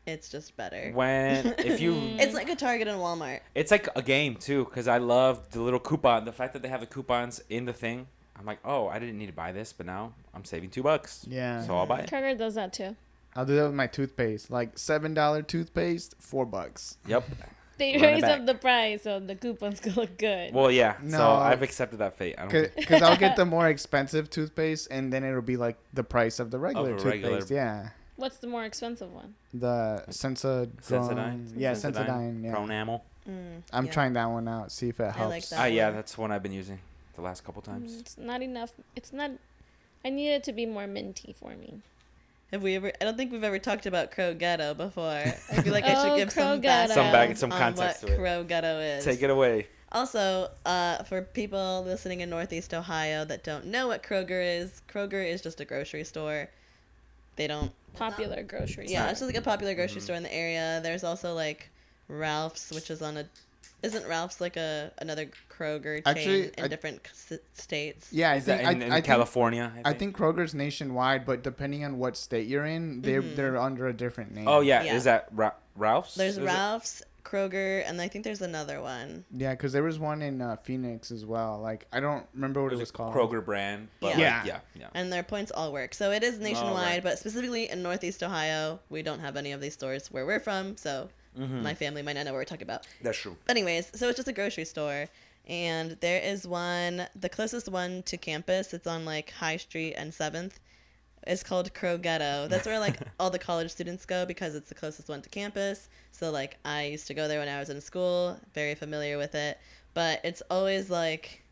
C: it's just better.
A: When if you,
C: It's like a Target and Walmart.
A: it's like a game too, because I love the little coupon. The fact that they have the coupons in the thing. I'm like, oh, I didn't need to buy this, but now I'm saving $2.
D: Yeah.
A: So I'll buy it.
B: Kroger does that too.
D: I'll do that with my toothpaste. Like $7 toothpaste, $4.
A: Yep.
B: They
A: Run it
B: raise
A: back.
B: up the price so the coupons could look good.
A: Well, yeah. So
D: No.
A: I've accepted that fate. I don't care.
D: Because I'll get the more expensive toothpaste, and then it'll be like the price of the regular
A: a
D: toothpaste.
A: regular-
D: Yeah.
B: What's the more expensive one?
D: The Sensodyne. Yeah, Sensodyne. Yeah.
A: Pronamel.
D: I'm
C: Yeah.
D: trying that one out. See if it
C: I
D: helps.
C: like that.
A: Ah, yeah,
C: one.
A: that's one I've been using the last couple times.
B: It's not enough. It's not I need it to be more minty for me.
C: Have we ever? I don't think we've ever talked about Crow Ghetto before. I feel like I should give
B: Crow
C: some
B: Ghetto.
A: Some
C: on
A: context
C: what
A: to it.
C: Crow Ghetto is.
A: Take it away.
C: Also, for people listening in Northeast Ohio that don't know what Kroger is just a grocery store. They don't
B: Popular grocery
C: Yeah,
B: store.
C: it's just like a popular grocery store in the area. There's also like Ralph's, which is on a. Isn't Ralph's like another Kroger chain
D: Actually,
C: in different states?
D: Yeah, I
A: Is that
D: think
A: in
D: I
A: California?
D: I think Kroger's nationwide, but depending on what state you're in, they're under a different name.
A: Oh yeah,
C: Yeah.
A: is that Ralph's?
C: There's
A: Is it?
C: Ralph's, Kroger, and I think there's another one.
D: Yeah, because there was one in Phoenix as well. Like I don't remember what it
A: It
D: was
A: was
D: called.
A: Kroger brand. But
C: Yeah.
A: yeah.
C: And their points all work. So it is nationwide,
A: right.
C: but specifically in Northeast Ohio, we don't have any of these stores where we're from, so my family might not know what we're talking about.
A: That's true.
C: But anyways, so it's just a grocery store. And there is one, the closest one to campus, it's on like High Street and 7th. It's called Crow Ghetto. That's where like all the college students go because it's the closest one to campus. So like I used to go there when I was in school, very familiar with it. But it's always like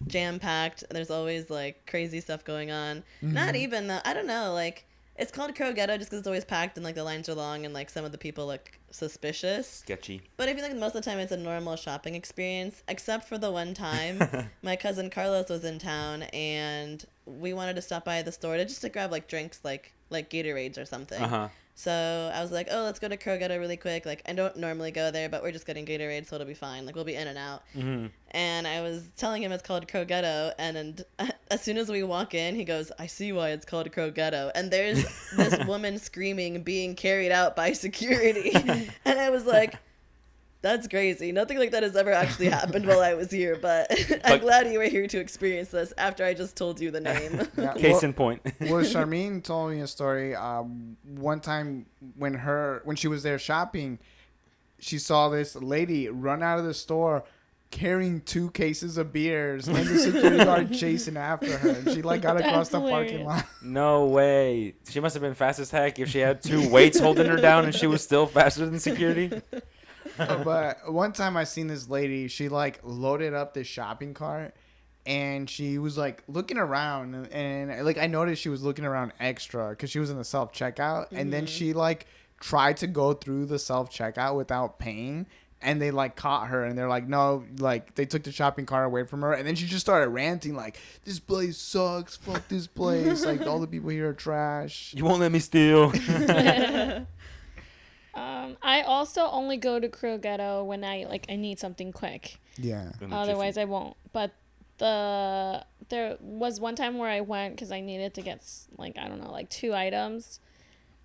C: jam packed. There's always like crazy stuff going on. Not even though, I don't know, like it's called Crow Ghetto just because it's always packed and like the lines are long and like some of the people look suspicious.
A: Sketchy.
C: But I feel like most of the time it's a normal shopping experience, except for the one time my cousin Carlos was in town and we wanted to stop by the store to grab like drinks like Gatorades or something. So I was like, oh, let's go to Crow Ghetto really quick. Like, I don't normally go there, but we're just getting Gatorade, so it'll be fine. Like, we'll be in and out. And I was telling him it's called Crow Ghetto, and as soon as we walk in, he goes, I see why it's called Crow Ghetto. And there's this woman screaming, being carried out by security. And I was like, that's crazy. Nothing like that has ever actually happened while I was here, but I'm glad you were here to experience this after I just told you the name.
D: Yeah,
A: Case in point.
D: Well, Charmaine told me a story. One time when she was there shopping, she saw this lady run out of the store carrying 2 cases of beers and the security guard chasing after her. And she like got across the parking lot.
A: No way. She must have been fast as heck if she had 2 weights holding her down and she was still faster than security.
D: But one time I seen this lady, she like loaded up this shopping cart and she was like looking around and like I noticed she was looking around extra because she was in the self-checkout and then she like tried to go through the self-checkout without paying and they like caught her and they're like, no, like they took the shopping cart away from her and then she just started ranting like, this place sucks, fuck this place, like all the people here are trash.
A: You won't let me steal.
B: I also only go to Crow Ghetto when I need something quick.
D: Yeah.
B: Otherwise, I won't. But there was one time where I went because I needed to get like 2 items,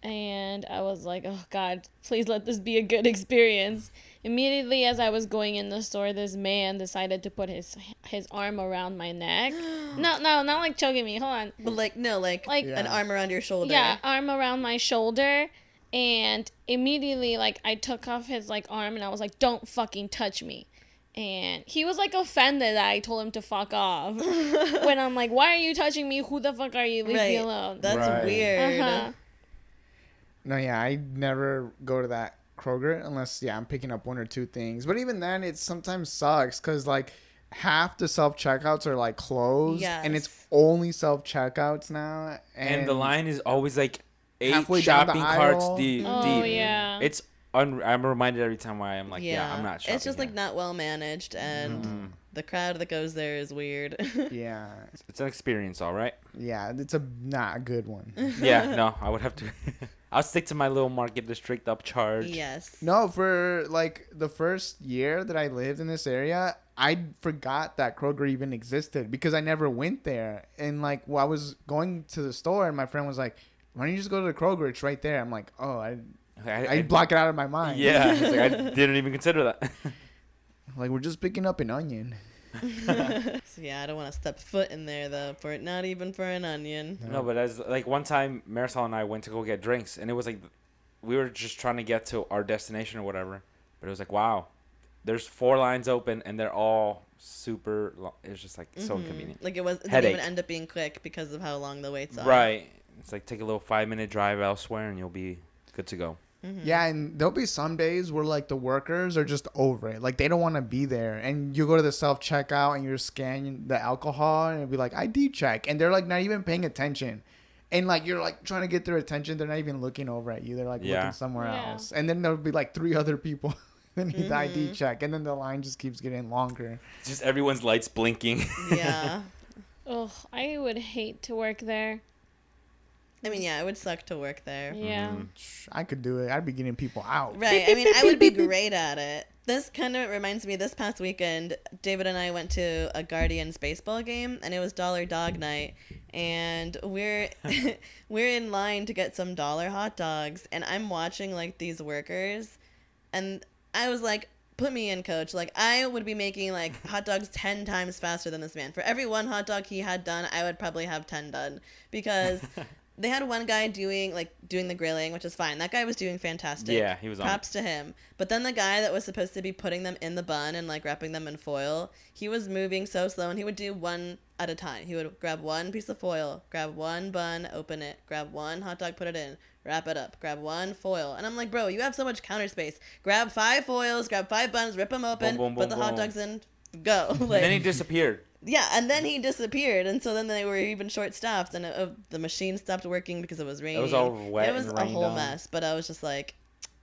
B: and I was like, oh God, please let this be a good experience. Immediately as I was going in the store, this man decided to put his arm around my neck. No, not like choking me. Hold on.
C: But like an arm around your shoulder.
B: Yeah, arm around my shoulder. And immediately, like, I took off his, like, arm, and I was like, don't fucking touch me. And he was, like, offended that I told him to fuck off. When I'm like, why are you touching me? Who the fuck are you? Leave me alone.
C: That's weird.
D: No, yeah, I never go to that Kroger unless, I'm picking up 1 or 2 things. But even then, it sometimes sucks because, like, half the self-checkouts are, like, closed.
C: Yes.
D: And it's only self-checkouts now.
A: And the line is always, like, 8
D: halfway down the
A: shopping carts
D: aisle.
A: deep.
B: Oh, yeah.
A: It's I'm reminded every time why I'm like, I'm not shopping.
C: It's just
A: here.
C: like not well managed, and the crowd that goes there is weird.
D: Yeah.
A: It's an experience, all right.
D: Yeah, it's not a good one.
A: Yeah, no, I would have to. I'll stick to my little market district upcharge.
C: Yes.
D: No, for like the first year that I lived in this area, I forgot that Kroger even existed because I never went there. And like, I was going to the store, and my friend was like, "Why don't you just go to the Kroger? It's right there." I'm like, "Oh, I block it out of my mind."
A: Yeah, it's like, I didn't even consider that.
D: Like, we're just picking up an onion.
C: So yeah, I don't want to step foot in there though. Not even for an onion.
A: No, but as like one time, Marisol and I went to go get drinks, and it was like we were just trying to get to our destination or whatever. But it was like, wow, there's 4 lines open, and they're all super long. It was just like so inconvenient.
C: Like it didn't
A: Headache.
C: even end up being quick because of how long the waits are.
A: Right. It's like take a little 5-minute drive elsewhere, and you'll be good to go.
D: Yeah, and there'll be some days where like the workers are just over it. Like they don't want to be there. And you go to the self checkout and you're scanning the alcohol and it'll be like ID check. And they're like not even paying attention. And like you're like trying to get their attention. They're not even looking over at you. They're like looking somewhere else. And then there'll be like 3 other people that need the ID check. And then the line just keeps getting longer.
A: Just everyone's lights blinking.
C: Yeah.
B: Oh, I would hate to work there.
C: I mean, yeah, it would suck to work there.
B: Yeah.
D: I could do it. I'd be getting people out.
C: Right. I mean, I would be great at it. This kind of reminds me, this past weekend, David and I went to a Guardians baseball game, and it was Dollar Dog Night. And we're in line to get some dollar hot dogs, and I'm watching, like, these workers. And I was like, put me in, coach. Like, I would be making, like, hot dogs 10 times faster than this man. For every 1 hot dog he had done, I would probably have 10 done. Because they had one guy doing the grilling, which is fine. That guy was doing fantastic.
A: Yeah, he was on.
C: Props to him. But then the guy that was supposed to be putting them in the bun and, like, wrapping them in foil, he was moving so slow, and he would do one at a time. He would grab one piece of foil, grab one bun, open it, grab one hot dog, put it in, wrap it up, grab one foil. And I'm like, bro, you have so much counter space. Grab 5 foils, grab 5 buns, rip them open,
A: Boom, boom,
C: put the
A: boom,
C: hot
A: boom.
C: dogs in, go. Like,
A: And then he disappeared.
C: yeah, and then he disappeared, and so then they were even short-staffed, and the machine stopped working because it was raining.
A: It was all wet.
C: It was
A: and
C: a
A: rained
C: whole
A: on.
C: mess, but I was just like,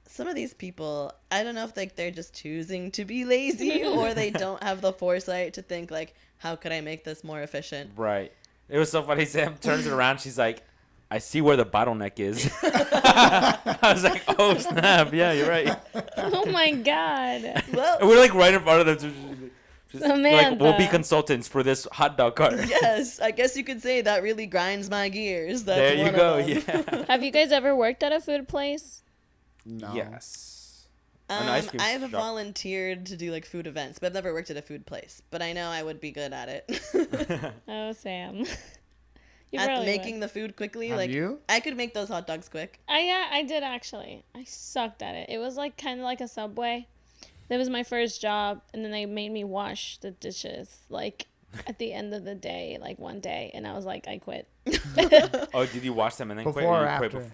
C: some of these people, I don't know if they're just choosing to be lazy or they don't have the foresight to think like, how could I make this more efficient?
A: Right. It was so funny. Sam turns it around. She's like, I see where the bottleneck is. I was like, oh, snap. Yeah, you're right.
B: Oh my god.
C: Well,
A: And we're like right in front of them. Just, like,
B: Samantha.
A: we'll be consultants for this hot dog cart.
C: yes, I guess you could say that really grinds my gears. That's
A: There you
C: one
A: go.
C: of them.
A: Yeah.
B: Have you guys ever worked at a food place?
D: No.
A: Yes. An ice cream
C: I've
A: shop.
C: volunteered to do like food events, but I've never worked at a food place. But I know I would be good at it.
B: Oh, Sam. You
C: At
B: probably
C: making
B: would.
C: the food quickly,
D: Have
C: like
D: you?
C: I could make those hot dogs quick.
B: Yeah, I did actually. I sucked at it. It was like kind of like a Subway. That was my first job, and then they made me wash the dishes like at the end of the day, like one day, and I was like, I quit.
A: Oh, did you wash them and then quit?
D: Before or
A: you quit
D: after?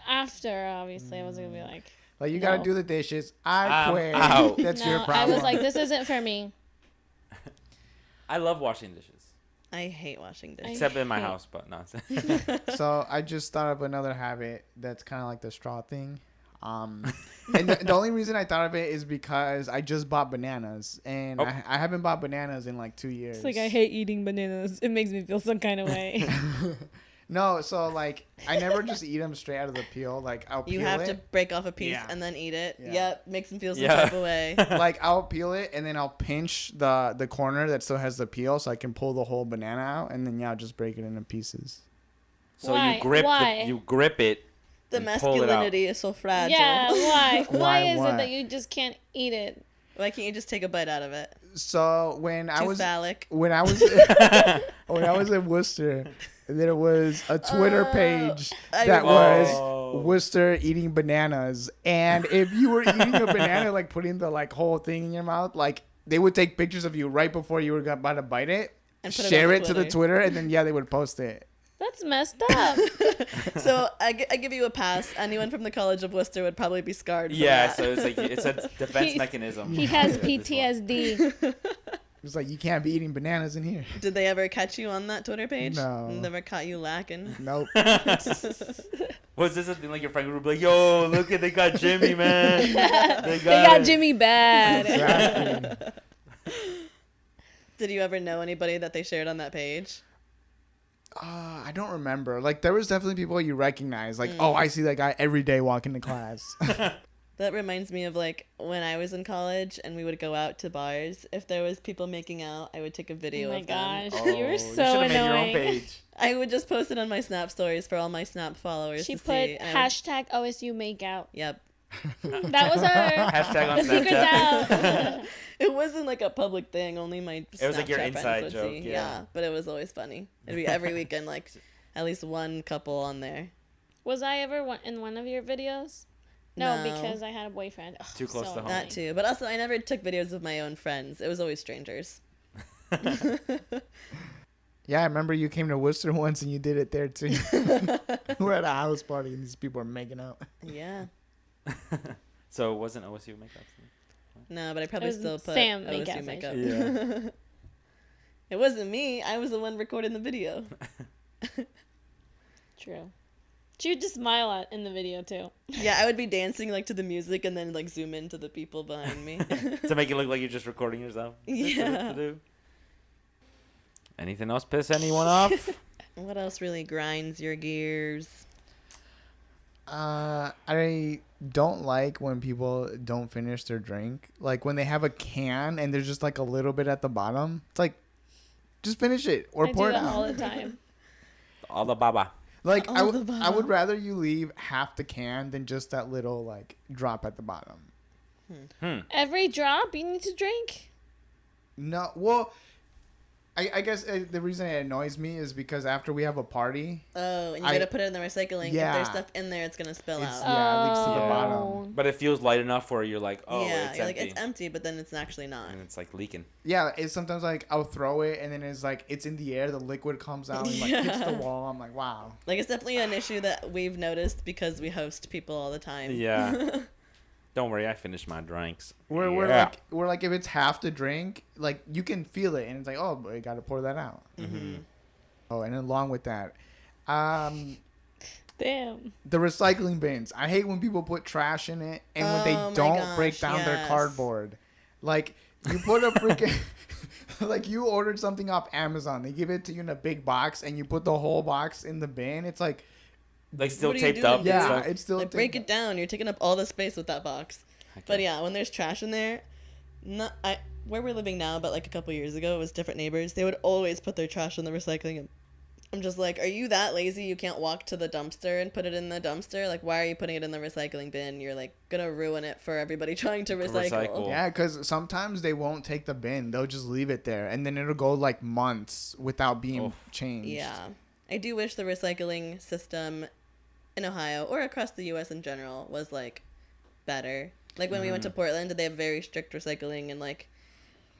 B: After, obviously, I was gonna be like,
D: Like you gotta
B: No.
D: do the dishes. I
A: I'm
D: quit.
A: out.
D: That's your
B: no. I
D: problem.
B: was like, this isn't for me.
A: I love washing dishes.
C: I hate washing dishes.
A: Except in my
B: hate-
A: house, but no.
D: So I just thought of another habit that's kind of like the straw thing. And the only reason I thought of it is because I just bought bananas, and
A: Oh.
D: I haven't bought bananas in like 2 years.
B: It's like I hate eating bananas. It makes me feel some kind of way.
D: No, so like I never just eat them straight out of the peel. Like I'll
C: You
D: peel
C: have
D: it.
C: to break off a piece
D: Yeah.
C: and then eat it.
D: Yeah.
C: Yep, makes them feel some
A: Yeah.
C: type of way.
D: Like I'll peel it and then I'll pinch the corner that still has the peel so I can pull the whole banana out, and then I'll just break it into pieces.
A: So
B: Why?
A: you grip
B: Why?
A: you grip it.
C: The
A: and pull it out.
C: masculinity is so fragile.
B: Yeah, why? Why
D: Why
B: is
D: what?
B: it that you just can't eat it?
C: Why can't you just take a bite out of it?
D: So when I
C: Too
D: was
C: phallic.
D: when I was in Worcester, there was a Twitter page
C: I
D: that
C: remember.
D: was Worcester eating bananas, and if you were eating a banana, like putting the like whole thing in your mouth, like they would take pictures of you right before you were about to bite it,
C: And put it
D: share
C: on
D: it to the Twitter, and then they would post it.
B: That's messed up.
C: So I give you a pass. Anyone from the College of Worcester would probably be scarred. For
A: Yeah,
C: that.
A: so it's like it's a defense
B: He's-
A: mechanism.
B: He has
A: at this point.
B: PTSD.
D: It's like you can't be eating bananas in here.
C: Did they ever catch you on that Twitter page?
D: No.
C: Never caught you lacking.
D: Nope.
A: Was this a thing like your friend would be like, "Yo, look at they got Jimmy, man.
B: They got
A: it."
B: Jimmy bad.
D: Exactly.
C: Did you ever know anybody that they shared on that page?
D: I don't remember. Like there was definitely people you recognize. Like, oh, I see that guy every day walking to class.
C: That reminds me of like when I was in college and we would go out to bars. If there was people making out, I would take a video
B: Oh my
C: of them.
B: gosh,
A: Oh,
B: you were
A: you
B: so
A: should have made your own
B: annoying.
A: page.
C: I would just post it on my Snap stories for all my Snap followers
B: She
C: to
B: put
C: see. and I would-
B: hashtag OSU makeout.
C: Yep.
B: That was her.
A: Hashtag on
B: The secret's
A: Snapchat.
B: out.
C: It wasn't like a public thing. Only my
A: It was like your
C: Snapchat
A: inside
C: friends would
A: joke,
C: see.
A: yeah.
C: But it was always funny. It'd be every weekend, like at least one couple on there.
B: Was I ever in one of your videos? No,
C: No.
B: because I had a boyfriend. Ugh,
A: Too close
B: so
A: to home.
C: That
B: annoying.
C: too. But also, I never took videos of my own friends. It was always strangers.
D: Yeah, I remember you came to Worcester once and you did it there too. We're at a house party and these people are making out.
C: Yeah.
A: So it wasn't OSU makeup.
C: No, but I probably
B: It was
C: still put
B: Sam
C: OSU
B: makeup.
C: makeup.
A: Yeah.
C: It wasn't me. I was the one recording the video.
B: True. She would just smile in the video too.
C: Yeah, I would be dancing like to the music and then like zoom into the people behind me.
A: To make it look like you're just recording yourself.
C: Yeah.
A: Anything else piss anyone off?
C: What else really grinds your gears?
D: I don't like when people don't finish their drink. Like when they have a can and there's just like a little bit at the bottom. It's like, just finish it or
B: I
D: pour
B: do
D: it
B: that
D: out.
B: all the time.
A: All the baba.
D: Like
C: All the
D: I
C: bottom.
D: would rather you leave half the can than just that little like drop at the bottom.
B: Every drop you need to drink.
D: No, well, I guess the reason it annoys me is because after we have a party,
C: Oh, and you
D: I-
C: gotta put it in the recycling.
D: Yeah.
C: If there's stuff in there, it's gonna spill
D: It's-
C: out.
D: yeah, it leaks to the
A: Yeah.
D: bottom.
A: But it feels light enough where you're like, oh,
C: yeah,
A: it's
C: you're
A: empty.
C: like it's empty, but then it's actually not.
A: And it's like leaking.
D: yeah, it's sometimes like I'll throw it and then it's like it's in the air, the liquid comes out and like hits the
C: Yeah.
D: wall. I'm like, wow.
C: Like it's definitely an issue that we've noticed because we host people all the time.
A: Yeah. Don't worry, I finished my drinks.
D: We're
A: Yeah.
D: like if it's half the drink, like you can feel it and it's like, oh, I gotta pour that out.
C: Mm-hmm.
D: Oh, and along with that,
B: Damn.
D: the recycling bins. I hate when people put trash in it and when
C: Oh
D: they
C: my
D: don't break
C: gosh,
D: down their
C: yes.
D: cardboard. Like you put a freaking like you ordered something off Amazon. They give it to you in a big box and you put the whole box in the bin. It's like
A: Like still
C: What are you
A: taped
C: doing,
A: up.
C: dude?
A: and
D: yeah,
A: stuff.
D: it's still
C: Like break it down. You're taking up all the space with that box. But yeah, when there's trash in there, where we're living now, but like a couple years ago, it was different neighbors. They would always put their trash in the recycling. And I'm just like, are you that lazy? You can't walk to the dumpster and put it in the dumpster? Like, why are you putting it in the recycling bin? You're like gonna ruin it for everybody trying to recycle.
A: Recycle.
D: yeah, because sometimes they won't take the bin. They'll just leave it there, and then it'll go like months without being changed.
C: Yeah, I do wish the recycling system in Ohio or across the U.S. in general was like better. Like when we went to Portland, they have very strict recycling and like,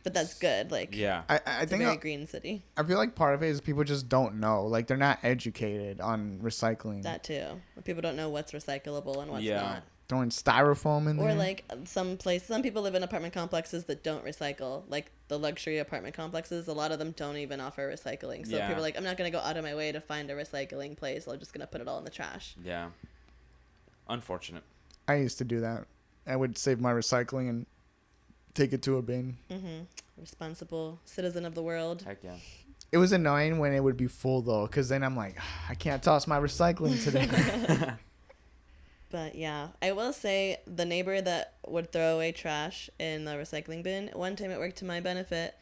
C: but that's good. Like,
A: Yeah.
D: I
C: it's a
D: think
C: very green city.
D: I feel like part of it is people just don't know. Like they're not educated on recycling.
C: That too. People don't know what's recyclable and what's
A: Yeah.
C: not.
D: Throwing styrofoam in there.
C: Or like some people live in apartment complexes that don't recycle. Like the luxury apartment complexes, a lot of them don't even offer recycling. So
A: Yeah.
C: people are like, I'm not gonna go out of my way to find a recycling place. I'm just gonna put it all in the trash.
A: Yeah. Unfortunate.
D: I used to do that. I would save my recycling and take it to a bin.
C: Mm-hmm. Responsible citizen of the world.
A: Heck yeah.
D: It was annoying when it would be full though, because then I'm like, I can't toss my recycling today.
C: But yeah, I will say the neighbor that would throw away trash in the recycling bin, one time it worked to my benefit.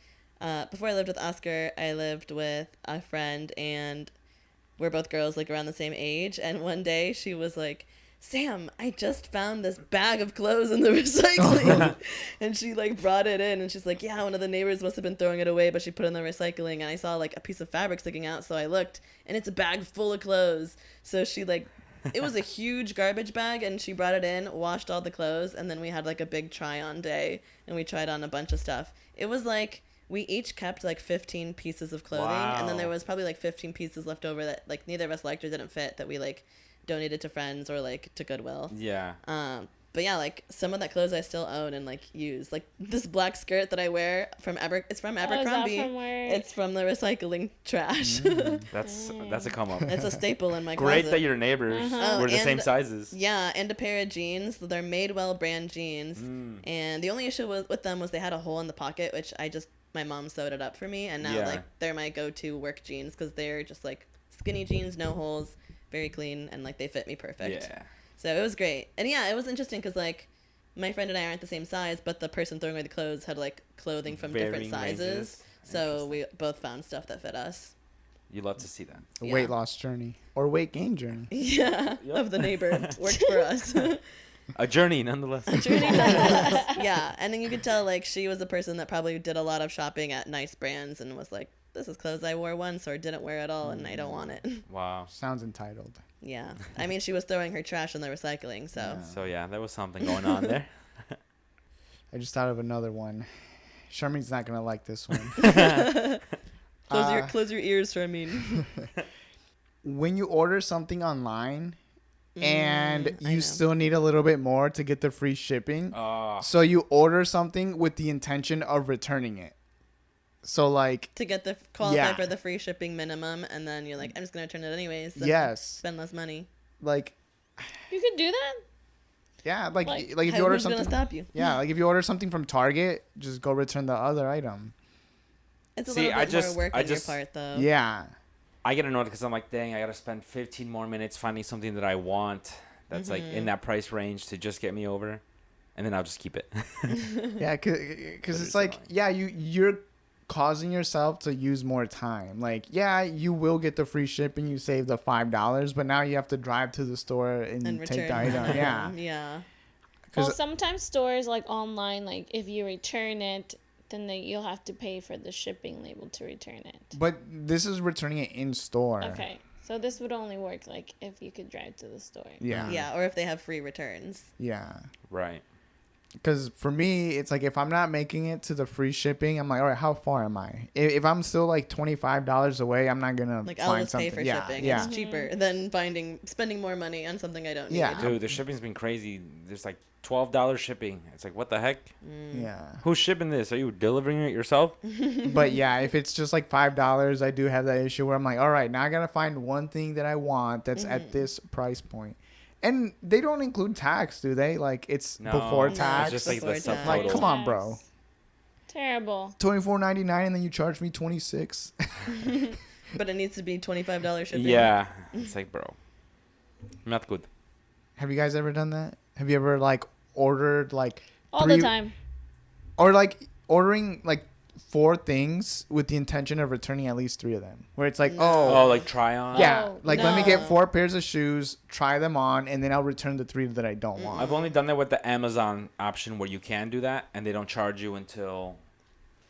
C: Before I lived with Oscar, I lived with a friend and we're both girls like around the same age. And one day she was like, Sam, I just found this bag of clothes in the recycling. And she like brought it in and she's like, yeah, one of the neighbors must have been throwing it away, but she put it in the recycling. And I saw like a piece of fabric sticking out. So I looked and it's a bag full of clothes. So she like, it was a huge garbage bag and she brought it in, washed all the clothes. And then we had like a big try on day and we tried on a bunch of stuff. It was like, we each kept like 15 pieces of clothing. And then
A: Wow.
C: there was probably like 15 pieces left over that like neither of us liked or didn't fit that we like donated to friends or like to Goodwill.
A: Yeah.
C: But yeah, like some of that clothes I still own and like use. Like this black skirt that I wear from it's from Abercrombie.
B: from where?
C: It's from the recycling trash.
A: That's a come up.
C: It's a staple in my
A: Great
C: closet.
A: that your neighbors
B: Uh-huh.
A: were the
C: and-
A: same sizes.
C: Yeah, and a pair of jeans. They're Madewell brand jeans. And the only issue with them was they had a hole in the pocket, which my mom sewed it up for me. And now
A: Yeah.
C: like they're my go-to work jeans because they're just like skinny jeans, no holes, very clean, and like they fit me perfect.
A: Yeah.
C: So it was great. And yeah, it was interesting because like my friend and I aren't the same size, but the person throwing away the clothes had like clothing from different
A: Varying
C: sizes.
A: ranges.
C: So we both found stuff that fit us.
A: You love to see that.
D: A
C: Yeah.
D: weight loss journey or weight gain journey.
C: Yeah,
A: Yep.
C: of the neighbor worked for us.
A: A journey, nonetheless.
C: Journey nonetheless. Yeah, and then you could tell like she was a person that probably did a lot of shopping at nice brands and was like, this is clothes I wore once or didn't wear at all and I don't want it.
A: Wow.
D: Sounds entitled.
C: Yeah, I mean she was throwing her trash in the recycling, so
D: Yeah.
A: So yeah, there was something going on there.
D: I just thought of another one. Charmaine's not gonna like this one.
C: close your ears, Charmaine.
D: When you order something online and
C: I know.
D: you still need a little bit more to get the free shipping.
A: Oh,
D: So you order something with the intention of returning it. So like,
C: To get the qualify
D: Yeah.
C: for the free shipping minimum, and then you're like, I'm just gonna return it anyways. So
D: yes,
C: Spend less money.
D: like,
B: You could do that.
D: yeah, like
B: Like,
D: if you order
C: Who's gonna
D: something,
C: stop you?
D: yeah, like if you order something from Target, just go return the other item.
C: It's a
A: See,
C: little
A: I
C: bit
A: just-
C: more work
A: I
C: on
A: just-
C: your part, though.
D: Yeah,
A: I get annoyed because I'm like, dang, I gotta spend 15 more minutes finding something that I want that's like in that price range to just get me over, and then I'll just keep it.
D: yeah, because
A: But
D: it's
A: it's
D: like,
A: annoying.
D: yeah, you're causing yourself to use more time. Like, yeah, you will get the free shipping, you save the $5, but now you have to drive to the store and,
C: And
D: take
C: return
D: the item.
C: them.
D: Yeah,
C: Yeah.
B: Well,
D: 'Cause-
B: sometimes stores like online, like if you return it, then you'll have to pay for the shipping label to return it.
D: but this is returning it in store.
B: Okay, so this would only work like if you could drive to the store.
D: Yeah.
C: Yeah, or if they have free returns.
D: Yeah.
A: Right.
D: Because for me, it's like if I'm not making it to the free shipping, I'm like, all right, how far am I? If I'm still like $25 away, I'm not gonna
C: Like,
D: find
C: I'll just
D: something.
C: pay for
D: yeah,
C: shipping.
D: yeah,
C: It's cheaper than spending more money on something I don't need.
D: Yeah.
A: Dude, the shipping's been crazy. There's like $12 shipping. It's like, what the heck?
D: yeah.
A: Who's shipping this? Are you delivering it yourself?
D: But yeah, if it's just like $5, I do have that issue where I'm like, all right, now I gotta find one thing that I want that's at this price point. And they don't include tax, do they? Like it's
A: No,
D: before
A: it's
D: tax.
A: just like the
C: Before tax.
D: Like,
A: subtotal.
D: come on, bro.
B: Terrible.
D: $24.99 and then you charge me $26.
C: But it needs to be $25 shipping.
A: Yeah. It's like, bro, not good.
D: Have you guys ever done that? Have you ever like ordered like
B: All
D: three-
B: the time.
D: or like ordering like 4 things with the intention of returning at least 3 of them? Where it's like,
A: Oh, like try on?
D: yeah,
B: Oh,
D: like let me get
B: no.
D: 4 pairs of shoes, try them on, and then I'll return the 3 that I don't want.
A: I've only done that with the Amazon option where you can do that and they don't charge you until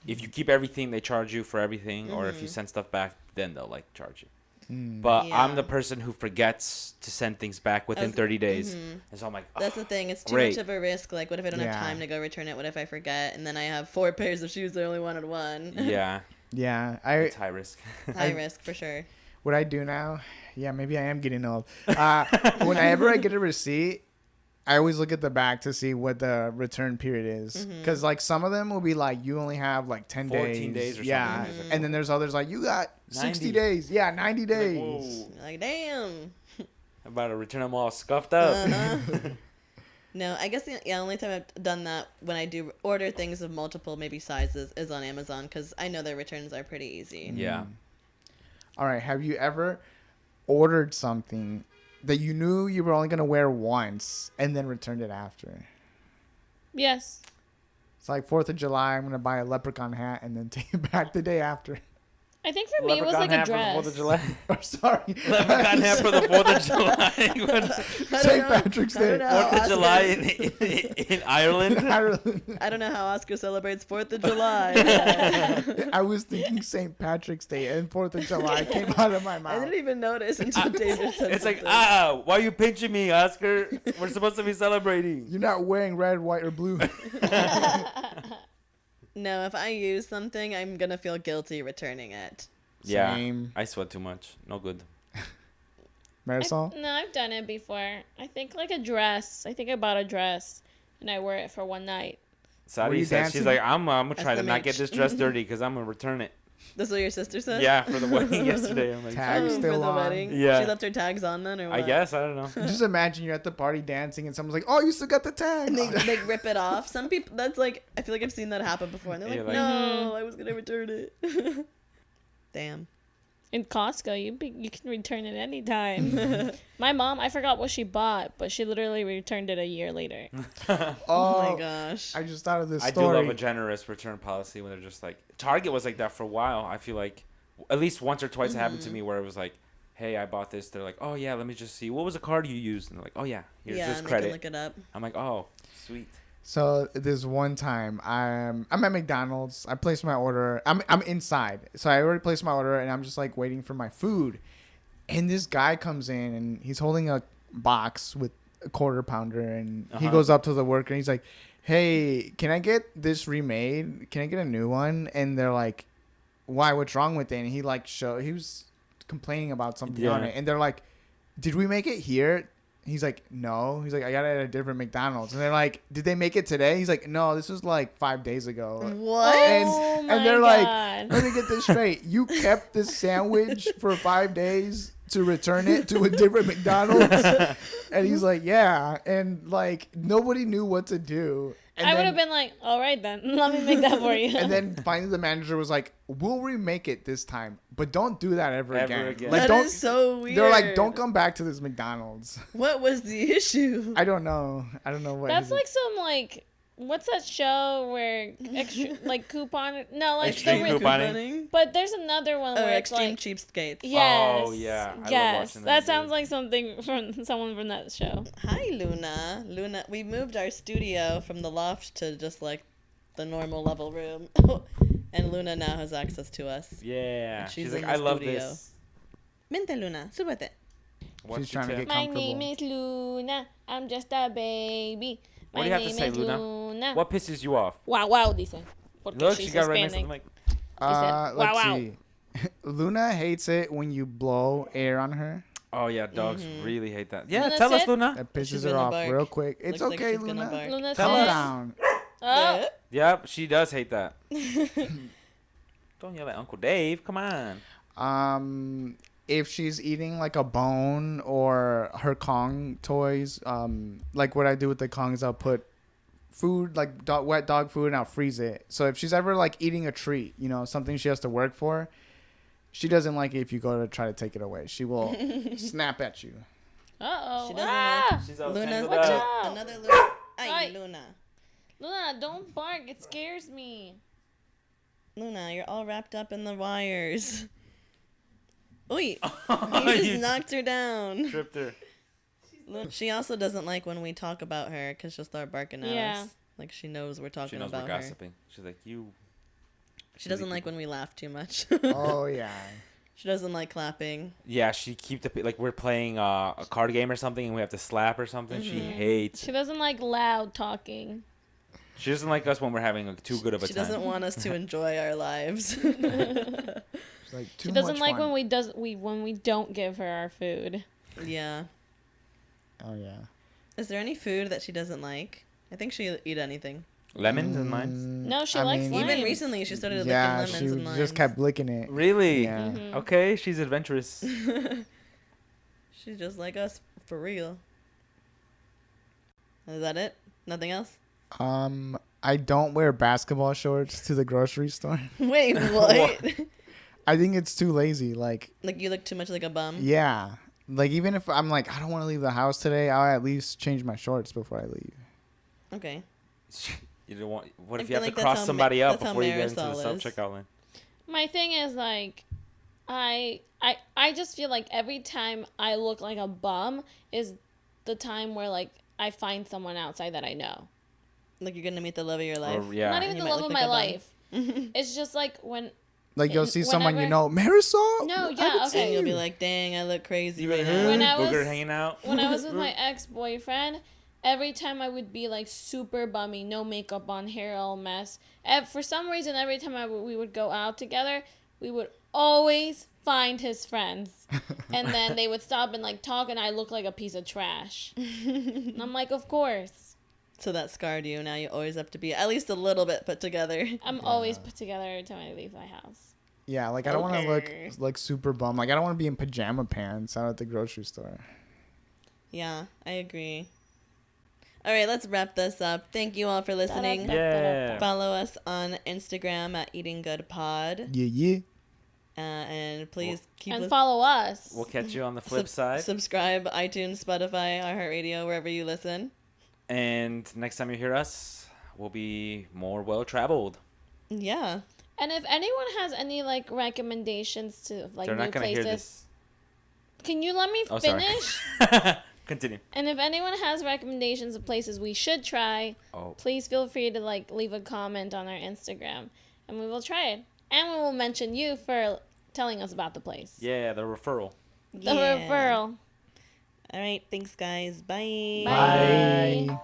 A: if you keep everything, they charge you for everything, or if you send stuff back, then they'll like charge you. But
C: Yeah.
A: I'm the person who forgets to send things back within 30 days. And so I'm like,
C: That's the thing. It's too
A: Great.
C: much of a risk. Like, what if I don't have
D: Yeah.
C: time to go return it? What if I forget? And then I have 4 pairs of shoes. I only wanted one.
A: yeah,
D: Yeah,
A: it's high risk.
C: High risk for sure.
D: what I do now, yeah, maybe I am getting old. Whenever I get a receipt, I always look at the back to see what the return period is. Because, like, some of them will be like, you only have like 10
A: 14
D: days.
A: days or
D: yeah.
A: something. It's like,
D: And then there's others like, you got 60
A: 90.
D: days. Yeah, 90
A: Like,
D: days.
A: whoa,
C: Like, damn.
A: I'm about to return them all scuffed up.
C: Uh-huh. No, I guess the only time I've done that when I do order things of multiple maybe sizes is on Amazon because I know their returns are pretty easy.
A: Yeah.
D: All right. Have you ever ordered something that you knew you were only going to wear once and then returned it after?
B: Yes.
D: It's like 4th of July, I'm going to buy a leprechaun hat and then take it back the day after.
B: I think for me it was like a dress.
A: For the 4th of July.
D: Oh, sorry.
A: Leprechaun hat for the 4th of July.
D: St. Patrick's
C: I don't
D: Day.
C: know how
A: 4th of
C: Oscar-
A: July in Ireland.
D: Ireland.
C: I don't know how Oscar celebrates 4th of July.
D: I was thinking St. Patrick's Day and 4th of July came out of my
C: I
D: mouth.
C: didn't even notice until David said
A: It's like,
C: something.
A: why are you pinching me, Oscar? We're supposed to be celebrating.
D: You're not wearing red, white, or blue.
C: No, if I use something, I'm going to feel guilty returning it.
A: Yeah,
D: Same.
A: I sweat too much. No good.
D: Marisol?
B: No, I've done it before. I think like a dress. I think I bought a dress and I wore it for one night.
D: Were
A: Sadi
D: you
A: said she's
D: dancing?
A: like, I'm gonna try to not get
C: SMH.
A: this dress dirty because I'm gonna return it.
C: That's what your sister said?
A: Yeah, for the wedding yesterday. I'm like,
D: Tag
C: For
D: still
C: the
D: on.
C: wedding?
A: Yeah.
C: She left her tags on then, or what?
A: I guess I don't know.
D: Just imagine you're at the party dancing and someone's like, oh, you still got the tag.
C: And they rip it off. Some people, that's like, I feel like I've seen that happen before. And they're like,
A: You're like-
C: no, I was going to return it. Damn.
B: In Costco, you can return it anytime. My mom, I forgot what she bought, but she literally returned it a year later.
C: Oh my gosh.
D: I just thought of this
A: I do
D: story.
A: love a generous return policy when they're just like, Target was like that for a while. I feel like at least once or twice it happened to me where it was like, hey, I bought this. They're like, oh yeah, let me just see. What was the card you used? And they're like, oh yeah, here's
C: Yeah,
A: this
C: and
A: credit.
C: they can look it up.
A: I'm like, oh, sweet.
D: So this one time, I'm at McDonald's. I placed my order. I'm inside, so I already placed my order, and I'm just like waiting for my food. And this guy comes in, and he's holding a box with a quarter pounder, and he goes up to the worker, and he's like, "Hey, can I get this remade? Can I get a new one?" And they're like, "Why? What's wrong with it?" And he like he was complaining about something on
A: Yeah.
D: it, and they're like, "Did we make it here?" He's like, no. He's like, I got it at a different McDonald's. And they're like, did they make it today? He's like, no, this was like 5 days ago.
C: What?
B: Oh my
D: And they're
B: God.
D: like, let me get this straight. You kept this sandwich for 5 days to return it to a different McDonald's? And he's like, yeah. And like, nobody knew what to do. And
B: I would have been like, all right then, let me make that for you.
D: And then finally the manager was like, we'll remake it this time, but don't do that ever again.
A: again.
D: Like,
C: That
D: don't.
C: is so weird.
D: They're like, don't come back to this McDonald's.
C: What was the issue?
D: I don't know. I don't know what.
B: That's like some like, what's that show where extra like coupon? No, like
A: Extreme
B: the
A: couponing?
B: But there's another one where it's
C: Extreme
B: like,
C: Cheapskates.
B: yes,
A: Oh, yeah. I love
B: yes,
A: watching
B: that
A: that,
B: sounds
A: dude.
B: like something from someone from that show.
C: Hi, Luna. Luna, we moved our studio from the loft to just like the normal level room. And Luna now has access to us.
A: Yeah.
C: And she's
A: She's
C: in
A: like,
C: the
A: I love
C: studio.
A: this.
C: Vente, Luna, súbete.
A: What
D: She's
A: she
D: trying to
A: said.
D: get
B: My
D: comfortable.
B: name is Luna. I'm just a baby.
A: What
B: My
A: do you have to
B: name
A: say,
B: is
A: Luna? What pisses you off?
B: Wow, wow, dice. Porque
A: Look,
B: she's
A: she got right next to the
B: Hispanic.
A: mic.
B: said,
D: Let's
B: wow, wow.
D: see. Luna hates it when you blow air on her.
A: Oh, yeah. Dogs really hate that. Yeah,
B: Luna
A: tell us,
B: said-
A: Luna.
D: That pisses
C: She's
D: her
C: gonna
D: off
C: bark.
D: real quick. It's
C: Looks like
D: okay,
C: she's gonna
D: Luna.
C: bark.
B: Luna
A: Tell
D: Calm
A: us.
B: said,
D: down.
B: oh,
A: Yep, she does hate that. Don't yell at Uncle Dave. Come on.
D: If she's eating like a bone or her Kong toys, like what I do with the Kongs, I'll put food like wet dog food and I'll freeze it. So if she's ever like eating a treat, you know, something she has to work for, she doesn't like it if you go to try to take it away. She will snap at you.
B: uh-oh.
C: She doesn't
B: Ah!
A: She's all
C: Luna,
A: tangled
B: watch
A: up.
B: out.
C: another Luna. Ay,
B: Ay.
C: Luna.
B: Luna, don't bark. It scares me.
C: Luna, you're all wrapped up in the wires. Oy,
A: You
C: you just knocked her down.
A: tripped her.
C: She also doesn't like when we talk about her because she'll start barking at
B: Yeah.
C: us. Like she knows we're
A: She
C: talking
A: knows we're
C: about her.
A: gossiping. She's like, you.
C: She doesn't like when we laugh too much.
D: Oh yeah.
C: She doesn't like clapping.
A: Yeah, she keep the like we're playing a card game or something and we have to slap or something. She hates.
B: She doesn't like loud talking.
A: She doesn't like us when we're having too good of a
C: She
A: time.
C: doesn't want us to enjoy our lives.
D: It's like too
B: She doesn't
D: much
B: like
D: fun.
B: when we don't give her our food.
C: Yeah.
D: Oh yeah.
C: Is there any food that she doesn't like? I think she'll eat anything.
A: Lemons and limes.
B: No, she
D: I
B: likes
D: mean-
B: limes.
C: Even recently, she started
D: Yeah,
C: licking
D: she
C: lemons and limes.
D: just kept licking it.
A: Really?
D: Yeah.
B: Mhm.
A: Okay, she's adventurous.
C: She's just like us, for real. Is that it? Nothing else?
D: I don't wear basketball shorts to the grocery store.
C: Wait, what?
D: I think it's too lazy. Like,
C: Like you look too much like a bum?
D: yeah. Like, even if I'm like, I don't want to leave the house today, I'll at least change my shorts before I leave.
C: Okay.
A: You don't want. What
C: I
A: if you
C: feel
A: have
C: like
A: to
C: that's
A: cross
C: how
A: somebody
C: Ma-
A: up
C: that's how
A: before you get into the
C: Marisol
A: self
C: is.
A: checkout line?
B: My thing is like, I just feel like every time I look like a bum is the time where like I find someone outside that I know.
C: Like you're gonna meet the love of your life.
A: Or, yeah.
B: Not even
C: You
B: the
C: might
B: love
C: look
B: of
C: like
B: my
C: a bum.
B: life. It's just like when
D: Like, you'll
B: And
D: see someone you
B: whenever-
D: know, Marisol?
B: No,
D: I
B: yeah,
D: haven't
B: okay.
D: seen
C: And you'll be
D: you."
C: like, dang, I look crazy
A: You
C: right
A: like,
C: now.
B: When I
A: booger
B: was-
A: hanging out.
B: when I was with my ex-boyfriend, every time I would be like super bummy, no makeup on, hair all mess. For some reason, every time we would go out together, we would always find his friends, and then they would stop and like talk, and I look like a piece of trash. And I'm like, of course,
C: So that scarred you. Now you always have to be at least a little bit put together.
B: I'm always put together every time I leave my house.
D: Yeah, like, I don't want to look
C: Okay.
D: like super bum. Like, I don't want to be in pajama pants out at the grocery store.
C: Yeah, I agree. All right, let's wrap this up. Thank you all for listening.
A: Yeah.
C: Follow us on Instagram at Eating Good Pod.
D: Yeah, yeah.
C: And please keep
B: And follow us.
A: We'll catch you on the flip side.
C: Subscribe, iTunes, Spotify, iHeartRadio, wherever you listen.
A: And next time you hear us, we'll be more well traveled.
C: Yeah.
B: And if anyone has any like recommendations to like
A: They're
B: new
A: not gonna
B: places,
A: hear this.
B: can you let me
A: Oh, sorry.
B: finish?
A: Continue.
B: And if anyone has recommendations of places we should try,
A: Oh,
B: please feel free to like leave a comment on our Instagram, and we will try it. And we will mention you for telling us about the place.
A: yeah, the referral.
B: The referral.
C: All right. Thanks, guys. Bye.
B: Bye.
D: Bye.